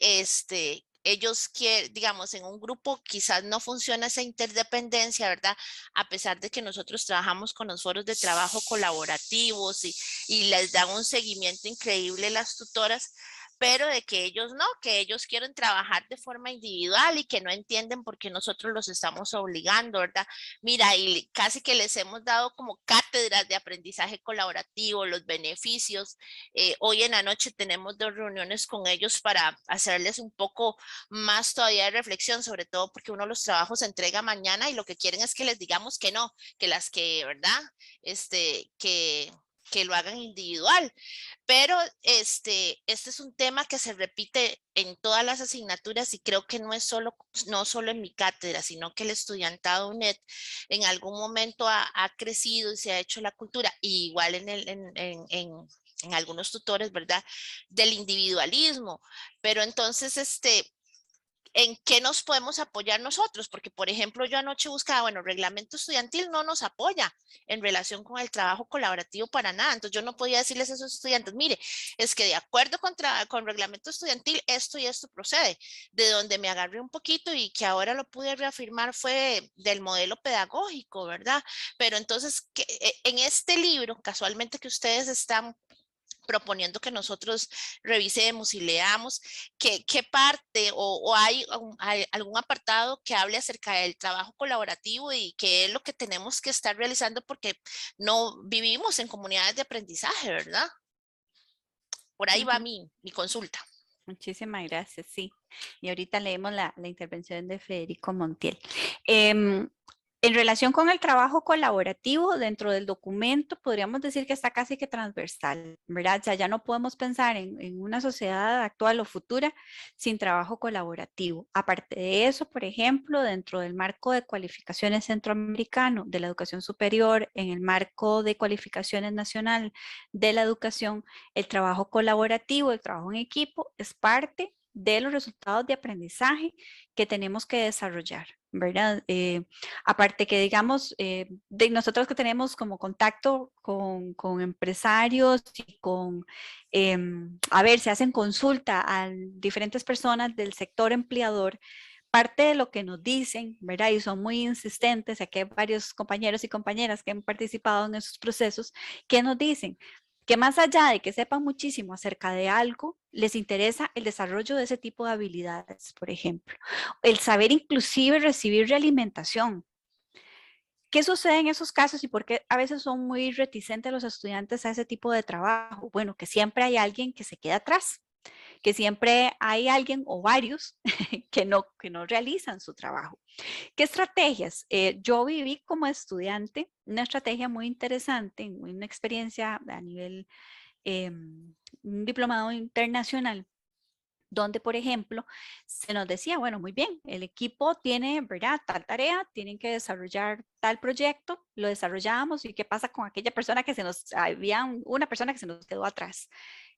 ellos quieren, digamos, en un grupo quizás no funciona esa interdependencia, ¿verdad? A pesar de que nosotros trabajamos con los foros de trabajo colaborativos y les dan un seguimiento increíble las tutoras, pero de que ellos no, que ellos quieren trabajar de forma individual y que no entienden por qué nosotros los estamos obligando, ¿verdad? Mira, y casi que les hemos dado como cátedras de aprendizaje colaborativo, los beneficios. Hoy en la noche tenemos 2 reuniones con ellos para hacerles un poco más todavía de reflexión, sobre todo porque uno de los trabajos se entrega mañana y lo que quieren es que les digamos que no, que las que, ¿verdad? Que lo hagan individual. Pero este es un tema que se repite en todas las asignaturas y creo que no solo en mi cátedra, sino que el estudiantado UNED en algún momento ha crecido y se ha hecho la cultura, y igual en algunos tutores, ¿verdad? Del individualismo. Pero entonces, ¿en qué nos podemos apoyar nosotros? Porque, por ejemplo, yo anoche buscaba, bueno, reglamento estudiantil no nos apoya en relación con el trabajo colaborativo para nada. Entonces, yo no podía decirles a esos estudiantes, mire, es que de acuerdo con reglamento estudiantil, esto y esto procede. De donde me agarré un poquito y que ahora lo pude reafirmar fue del modelo pedagógico, ¿verdad? Pero entonces, en este libro, casualmente que ustedes están proponiendo que nosotros revisemos y leamos qué parte o hay algún apartado que hable acerca del trabajo colaborativo y qué es lo que tenemos que estar realizando porque no vivimos en comunidades de aprendizaje, ¿verdad? Por ahí va mi consulta. Muchísimas gracias, sí. Y ahorita leemos la intervención de Federico Montiel. En relación con el trabajo colaborativo, dentro del documento podríamos decir que está casi que transversal, ¿verdad? O sea, ya no podemos pensar en una sociedad actual o futura sin trabajo colaborativo. Aparte de eso, por ejemplo, dentro del marco de cualificaciones centroamericano de la educación superior, en el marco de cualificaciones nacional de la educación, el trabajo colaborativo, el trabajo en equipo es parte de los resultados de aprendizaje que tenemos que desarrollar, ¿verdad? Aparte que digamos, de nosotros que tenemos como contacto con empresarios y con, a ver, se hacen consulta a diferentes personas del sector empleador, parte de lo que nos dicen, ¿verdad? Y son muy insistentes, aquí hay varios compañeros y compañeras que han participado en esos procesos, que nos dicen que más allá de que sepan muchísimo acerca de algo, les interesa el desarrollo de ese tipo de habilidades, por ejemplo. El saber inclusive recibir realimentación. ¿Qué sucede en esos casos y por qué a veces son muy reticentes los estudiantes a ese tipo de trabajo? Bueno, que siempre hay alguien que se queda atrás, que siempre hay alguien o varios que no realizan su trabajo. ¿Qué estrategias? Yo viví como estudiante una estrategia muy interesante, una experiencia a nivel, un diplomado internacional donde, por ejemplo, se nos decía, bueno, muy bien, el equipo tiene, ¿verdad?, tal tarea, tienen que desarrollar tal proyecto, lo desarrollamos y qué pasa con aquella persona que se nos, había una persona que se nos quedó atrás.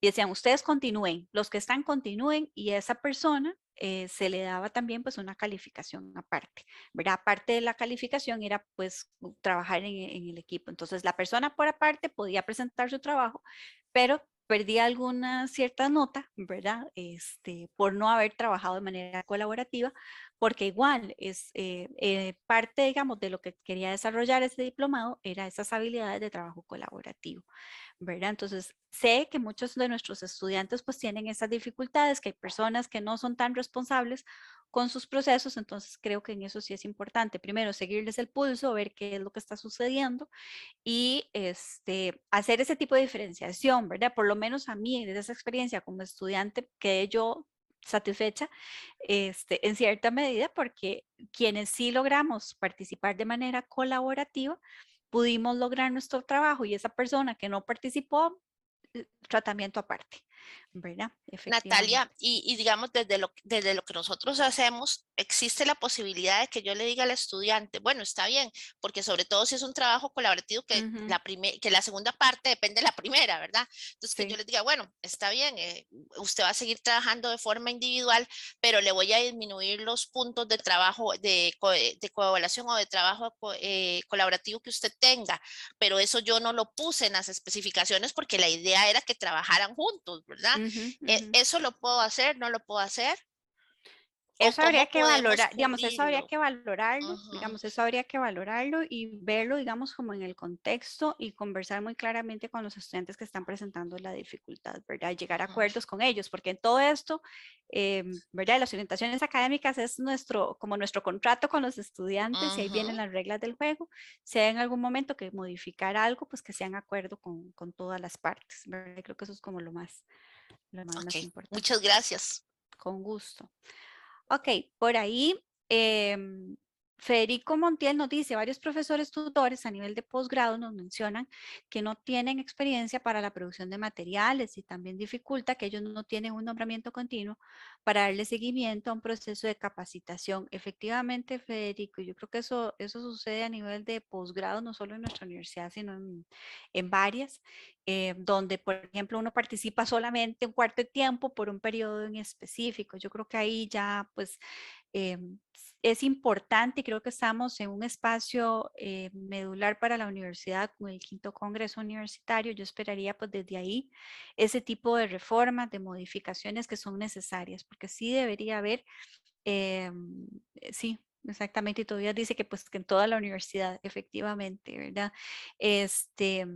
Y decían, ustedes continúen, los que están continúen y esa persona se le daba también pues una calificación aparte, ¿verdad? Aparte de la calificación era pues trabajar en el equipo. Entonces la persona por aparte podía presentar su trabajo, pero perdí alguna cierta nota, ¿verdad? Por no haber trabajado de manera colaborativa, porque igual es parte, digamos, de lo que quería desarrollar ese diplomado era esas habilidades de trabajo colaborativo, ¿verdad? Entonces, sé que muchos de nuestros estudiantes pues tienen esas dificultades, que hay personas que no son tan responsables con sus procesos, entonces creo que en eso sí es importante, primero, seguirles el pulso, ver qué es lo que está sucediendo y hacer ese tipo de diferenciación, ¿verdad? Por lo menos a mí, desde esa experiencia como estudiante, quedé yo satisfecha en cierta medida porque quienes sí logramos participar de manera colaborativa, pudimos lograr nuestro trabajo y esa persona que no participó, tratamiento aparte, ¿verdad? Efectivamente. Natalia, y digamos, desde lo que nosotros hacemos, existe la posibilidad de que yo le diga al estudiante, bueno, está bien, porque sobre todo si es un trabajo colaborativo, que, Ujú, que la segunda parte depende de la primera, ¿verdad? Entonces, que yo sí. les diga, bueno, está bien, usted va a seguir trabajando de forma individual, pero le voy a disminuir los puntos de trabajo, de coevaluación o de trabajo colaborativo que usted tenga, pero eso yo no lo puse en las especificaciones porque la idea era que trabajaran juntos, ¿verdad? Ujú, ujú. ¿Eso lo puedo hacer? ¿No lo puedo hacer? ¿O Eso habría cómo que podemos valorar, digamos, eso habría cubrirlo? que valorarlo, Ujú, digamos, eso habría que valorarlo y verlo, digamos, como en el contexto y conversar muy claramente con los estudiantes que están presentando la dificultad, ¿verdad? Llegar a ujú, acuerdos con ellos, porque en todo esto, ¿verdad? Las orientaciones académicas es nuestro, como nuestro contrato con los estudiantes y ahí vienen ujú. las reglas del juego. Si hay en algún momento que modificar algo, pues que sean acuerdo con todas las partes, ¿verdad? Creo que eso es como Ok, más importante. muchas gracias. Con gusto. Ok, por ahí Federico Montiel nos dice, varios profesores tutores a nivel de posgrado nos mencionan que no tienen experiencia para la producción de materiales y también dificulta que ellos no tienen un nombramiento continuo para darle seguimiento a un proceso de capacitación. Efectivamente, Federico, yo creo que eso sucede a nivel de posgrado, no solo en nuestra universidad, sino en varias, donde, por ejemplo, uno participa solamente un cuarto de tiempo por un periodo en específico. Yo creo que ahí ya, pues, eh, es importante y creo que estamos en un espacio medular para la universidad con el quinto congreso universitario. Yo esperaría pues desde ahí ese tipo de reformas, de modificaciones que son necesarias, porque sí debería haber, sí, exactamente, y todavía dice que pues que en toda la universidad, efectivamente, ¿verdad? Este,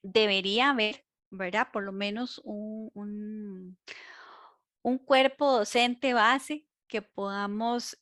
debería haber, ¿verdad? Por lo menos un cuerpo docente base que podamos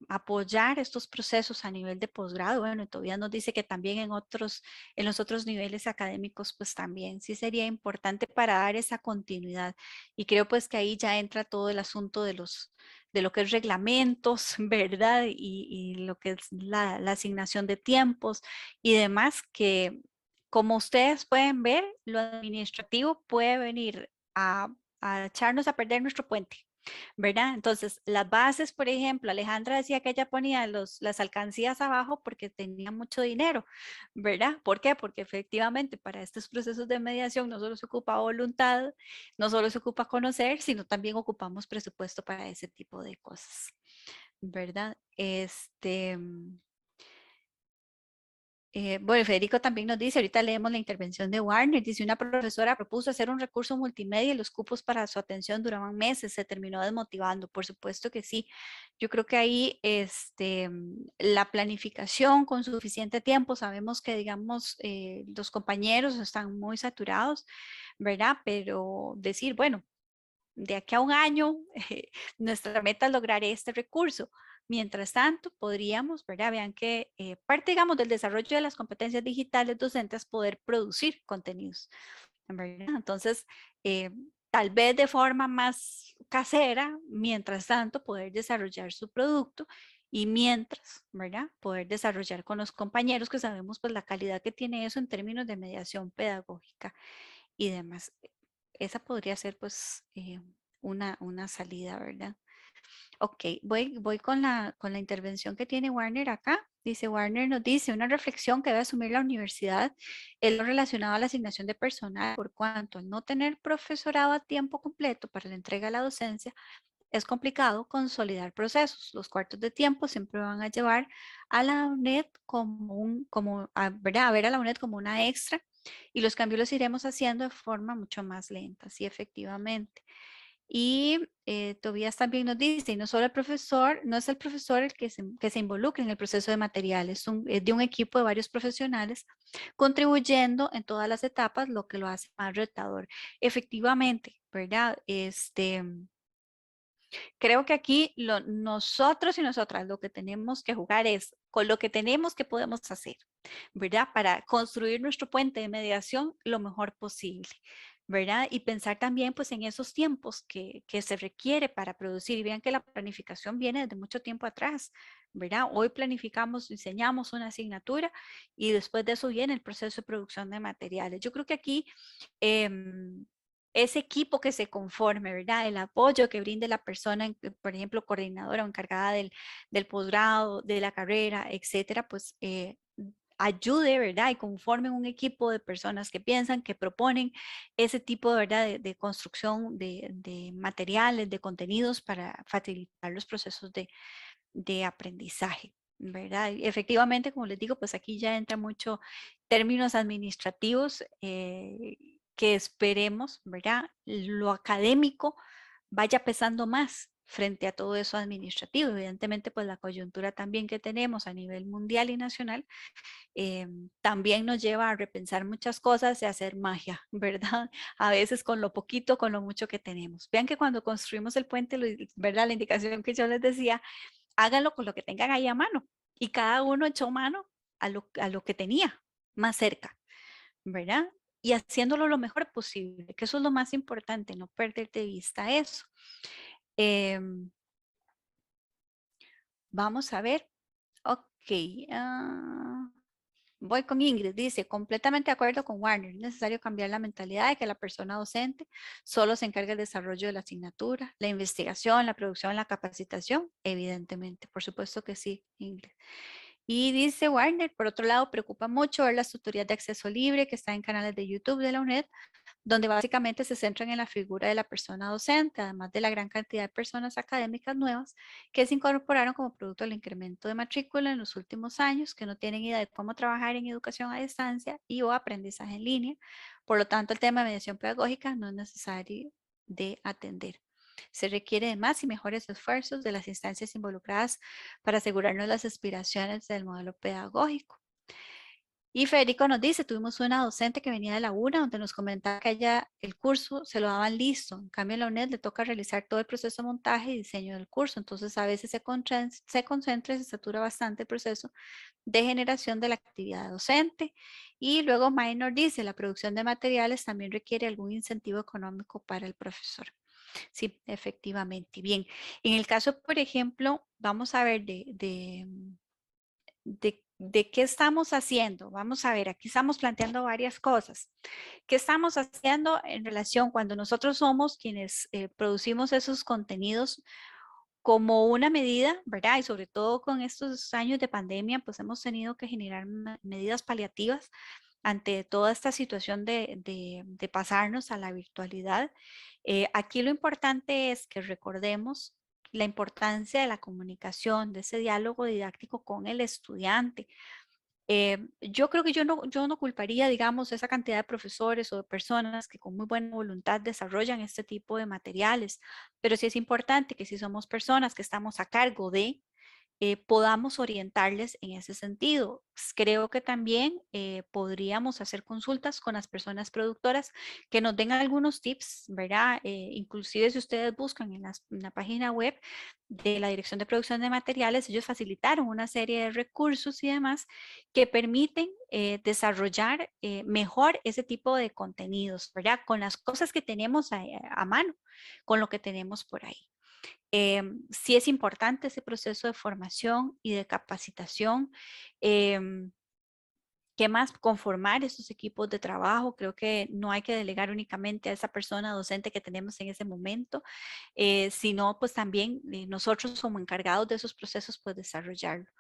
apoyar estos procesos a nivel de posgrado. Bueno, y todavía nos dice que también en los otros niveles académicos, pues también sí sería importante para dar esa continuidad. Y creo pues que ahí ya entra todo el asunto de los de lo que es reglamentos, ¿verdad? Y lo que es la asignación de tiempos y demás, que como ustedes pueden ver, lo administrativo puede venir a echarnos a perder nuestro puente, ¿verdad? Entonces, las bases, por ejemplo, Alejandra decía que ella ponía las alcancías abajo porque tenía mucho dinero, ¿verdad? ¿Por qué? Porque efectivamente para estos procesos de mediación no solo se ocupa voluntad, no solo se ocupa conocer, sino también ocupamos presupuesto para ese tipo de cosas, ¿verdad? Bueno, Federico también nos dice, ahorita leemos la intervención de Warner, dice, una profesora propuso hacer un recurso multimedia y los cupos para su atención duraban meses, se terminó desmotivando, por supuesto que sí. Yo creo que ahí la planificación con suficiente tiempo, sabemos que digamos los compañeros están muy saturados, ¿verdad? Pero decir, bueno, de aquí a un año, nuestra meta es lograr este recurso. Mientras tanto, podríamos, ¿verdad? Vean que parte, digamos, del desarrollo de las competencias digitales docentes es poder producir contenidos, ¿verdad? Entonces, tal vez de forma más casera, mientras tanto, poder desarrollar su producto y mientras, ¿verdad? Poder desarrollar con los compañeros que sabemos, pues, la calidad que tiene eso en términos de mediación pedagógica y demás. Esa podría ser pues una salida, ¿verdad? Ok, voy con la intervención que tiene Warner acá. Dice, Warner nos dice, una reflexión que debe asumir la universidad es lo relacionado a la asignación de personal, por cuanto al no tener profesorado a tiempo completo para la entrega de la docencia, es complicado consolidar procesos. Los cuartos de tiempo siempre van a llevar a la UNED ¿verdad? A ver a la UNED como una extra y los cambios los iremos haciendo de forma mucho más lenta, sí, efectivamente. Y Tobías también nos dice, y no solo el profesor, no es el profesor el que se involucra en el proceso de materiales, es de un equipo de varios profesionales contribuyendo en todas las etapas, lo que lo hace más retador. Efectivamente, ¿verdad? Creo que aquí nosotros y nosotras lo que tenemos que jugar es con lo que tenemos que podemos hacer, ¿verdad? Para construir nuestro puente de mediación lo mejor posible, ¿verdad? Y pensar también pues en esos tiempos que se requiere para producir. Y vean que la planificación viene desde mucho tiempo atrás, ¿verdad? Hoy planificamos, diseñamos una asignatura y después de eso viene el proceso de producción de materiales. Yo creo que aquí ese equipo que se conforme, ¿verdad? El apoyo que brinde la persona, por ejemplo, coordinadora o encargada del posgrado, de la carrera, etcétera, pues ayude, ¿verdad? Y conforme un equipo de personas que piensan, que proponen ese tipo, ¿verdad? De construcción de materiales, de contenidos para facilitar los procesos de aprendizaje, ¿verdad? Y efectivamente, como les digo, pues aquí ya entra mucho términos administrativos que esperemos, ¿verdad? Lo académico vaya pesando más frente a todo eso administrativo. Evidentemente, pues la coyuntura también que tenemos a nivel mundial y nacional también nos lleva a repensar muchas cosas y a hacer magia, ¿verdad? A veces con lo poquito, con lo mucho que tenemos. Vean que cuando construimos el puente, ¿verdad? La indicación que yo les decía, háganlo con lo que tengan ahí a mano. Y cada uno echó mano a lo que tenía más cerca, ¿verdad? Y haciéndolo lo mejor posible, que eso es lo más importante, no perder de vista eso. Vamos a ver. Ok. Voy con Ingrid, dice, completamente de acuerdo con Warner, es necesario cambiar la mentalidad de que la persona docente solo se encarga del desarrollo de la asignatura, la investigación, la producción, la capacitación, evidentemente, por supuesto que sí, Ingrid. Y dice Warner, por otro lado, preocupa mucho ver las tutorías de acceso libre que están en canales de YouTube de la UNED, donde básicamente se centran en la figura de la persona docente, además de la gran cantidad de personas académicas nuevas que se incorporaron como producto del incremento de matrícula en los últimos años, que no tienen idea de cómo trabajar en educación a distancia y o aprendizaje en línea. Por lo tanto, el tema de mediación pedagógica no es necesario de atender. Se requiere de más y mejores esfuerzos de las instancias involucradas para asegurarnos las aspiraciones del modelo pedagógico. Y Federico nos dice, tuvimos una docente que venía de la UNA donde nos comentaba que ella el curso se lo daban listo. En cambio, en la UNED le toca realizar todo el proceso de montaje y diseño del curso. Entonces, a veces se concentra y se satura bastante el proceso de generación de la actividad docente. Y luego Minor dice, la producción de materiales también requiere algún incentivo económico para el profesor. Sí, efectivamente. Bien, en el caso, por ejemplo, vamos a ver de qué estamos haciendo. Vamos a ver, aquí estamos planteando varias cosas. ¿Qué estamos haciendo en relación cuando nosotros somos quienes producimos esos contenidos como una medida, ¿verdad? Y sobre todo con estos años de pandemia, pues hemos tenido que generar medidas paliativas ante toda esta situación de pasarnos a la virtualidad. Aquí lo importante es que recordemos la importancia de la comunicación, de ese diálogo didáctico con el estudiante. Yo creo que yo no culparía, digamos, esa cantidad de profesores o de personas que con muy buena voluntad desarrollan este tipo de materiales, pero sí es importante que si somos personas que estamos a cargo de podamos orientarles en ese sentido. Creo que también podríamos hacer consultas con las personas productoras que nos den algunos tips, ¿verdad? Inclusive si ustedes buscan en la página web de la Dirección de Producción de Materiales, ellos facilitaron una serie de recursos y demás que permiten desarrollar mejor ese tipo de contenidos, ¿verdad? Con las cosas que tenemos a mano, con lo que tenemos por ahí. Sí es importante ese proceso de formación y de capacitación. ¿Qué más? Conformar esos equipos de trabajo. Creo que no hay que delegar únicamente a esa persona docente que tenemos en ese momento, sino pues también nosotros como encargados de esos procesos pues desarrollarlo.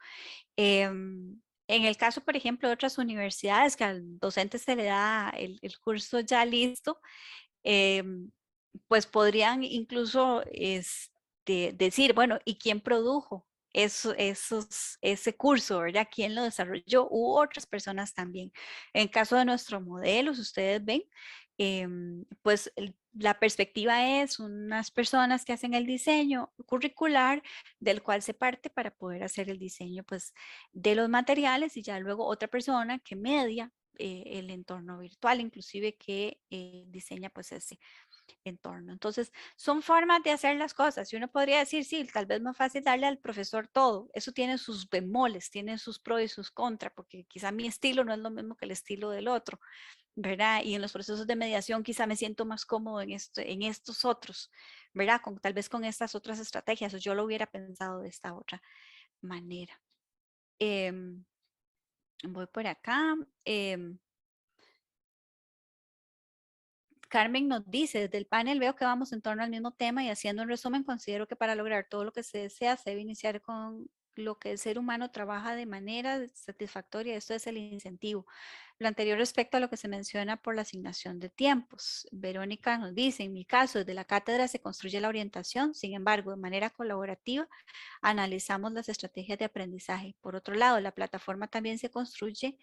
En el caso, por ejemplo, de otras universidades que al docente se le da el curso ya listo, pues podrían incluso decir, bueno, ¿y quién produjo ese curso, verdad? ¿Quién lo desarrolló? U otras personas también. En caso de nuestro modelo, si ustedes ven, pues la perspectiva es unas personas que hacen el diseño curricular del cual se parte para poder hacer el diseño pues de los materiales y ya luego otra persona que media el entorno virtual, inclusive que diseña pues ese entorno. Entonces, son formas de hacer las cosas. Y uno podría decir, sí, tal vez más fácil darle al profesor todo. Eso tiene sus bemoles, tiene sus pros y sus contras, porque quizá mi estilo no es lo mismo que el estilo del otro, ¿verdad? Y en los procesos de mediación quizá me siento más cómodo en estos otros, ¿verdad? Tal vez con estas otras estrategias, o yo lo hubiera pensado de esta otra manera. Voy por acá. Carmen nos dice, desde el panel veo que vamos en torno al mismo tema y haciendo un resumen, considero que para lograr todo lo que se desea, se debe iniciar con lo que el ser humano trabaja de manera satisfactoria. Esto es el incentivo. Lo anterior respecto a lo que se menciona por la asignación de tiempos. Verónica nos dice, en mi caso, desde la cátedra se construye la orientación, sin embargo, de manera colaborativa, analizamos las estrategias de aprendizaje. Por otro lado, la plataforma también se construye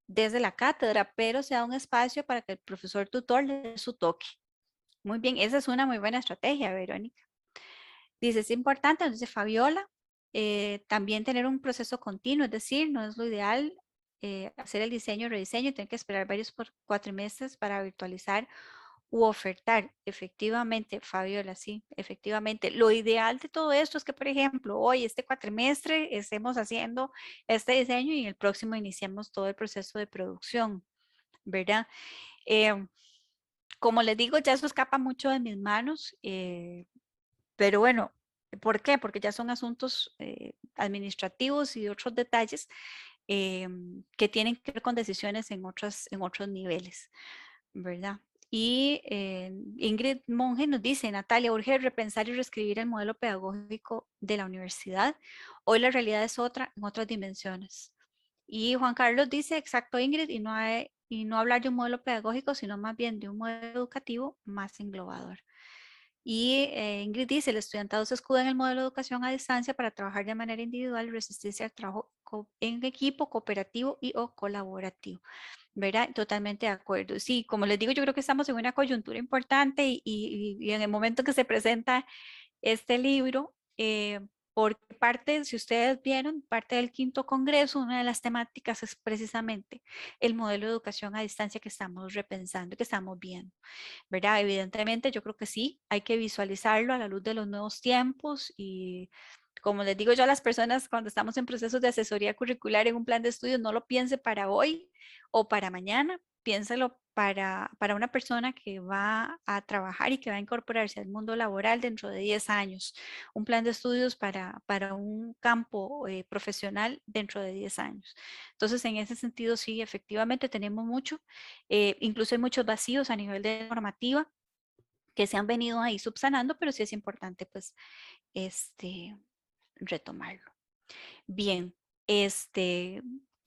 desde la cátedra, pero se da un espacio para que el profesor tutor le dé su toque. Muy bien, esa es una muy buena estrategia, Verónica. Dice, es importante, nos dice Fabiola, también tener un proceso continuo, es decir, no es lo ideal hacer el diseño, rediseño y tener que esperar varios cuatrimestres para virtualizar u ofertar. Efectivamente, Fabiola, sí, efectivamente. Lo ideal de todo esto es que, por ejemplo, hoy, este cuatrimestre, estemos haciendo este diseño y en el próximo iniciemos todo el proceso de producción, ¿verdad? Como les digo, ya eso escapa mucho de mis manos, pero bueno, ¿por qué? Porque ya son asuntos administrativos y otros detalles que tienen que ver con decisiones en otros niveles, ¿verdad? Y Ingrid Monge nos dice, Natalia, urge repensar y reescribir el modelo pedagógico de la universidad. Hoy la realidad es otra, en otras dimensiones. Y Juan Carlos dice, exacto Ingrid, y no hablar de un modelo pedagógico, sino más bien de un modelo educativo más englobador. Y Ingrid dice, el estudiantado se escuda en el modelo de educación a distancia para trabajar de manera individual y resistirse al trabajo en equipo, cooperativo y o colaborativo. ¿Verdad? Totalmente de acuerdo. Sí, como les digo, yo creo que estamos en una coyuntura importante y en el momento que se presenta este libro, porque parte, si ustedes vieron, parte del quinto congreso, una de las temáticas es precisamente el modelo de educación a distancia que estamos repensando, que estamos viendo, ¿verdad? Evidentemente yo creo que sí, hay que visualizarlo a la luz de los nuevos tiempos y como les digo yo a las personas cuando estamos en procesos de asesoría curricular en un plan de estudios, no lo piense para hoy o para mañana, piénselo para una persona que va a trabajar y que va a incorporarse al mundo laboral dentro de 10 años, un plan de estudios para un campo profesional dentro de 10 años. Entonces, en ese sentido, sí, efectivamente tenemos mucho, incluso hay muchos vacíos a nivel de normativa que se han venido ahí subsanando, pero sí es importante, pues, retomarlo. Bien,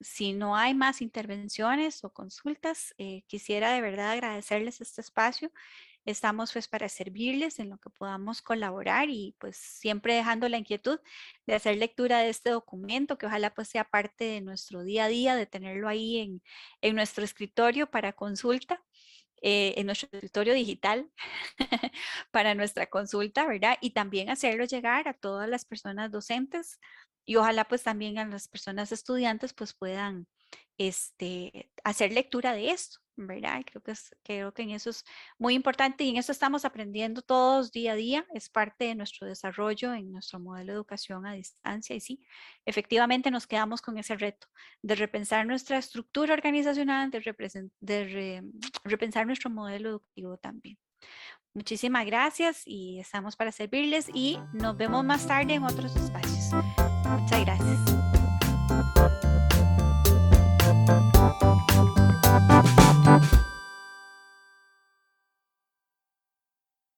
si no hay más intervenciones o consultas, quisiera de verdad agradecerles este espacio. Estamos pues para servirles en lo que podamos colaborar y pues siempre dejando la inquietud de hacer lectura de este documento, que ojalá pues sea parte de nuestro día a día, de tenerlo ahí en nuestro escritorio para consulta. En nuestro escritorio digital para nuestra consulta, ¿verdad? Y también hacerlo llegar a todas las personas docentes y ojalá pues también a las personas estudiantes pues puedan hacer lectura de esto, ¿verdad? Creo que en eso es muy importante y en eso estamos aprendiendo todos día a día, es parte de nuestro desarrollo en nuestro modelo de educación a distancia y sí, efectivamente nos quedamos con ese reto de repensar nuestra estructura organizacional, de repensar nuestro modelo educativo también. Muchísimas gracias y estamos para servirles y nos vemos más tarde en otros espacios. Muchas gracias.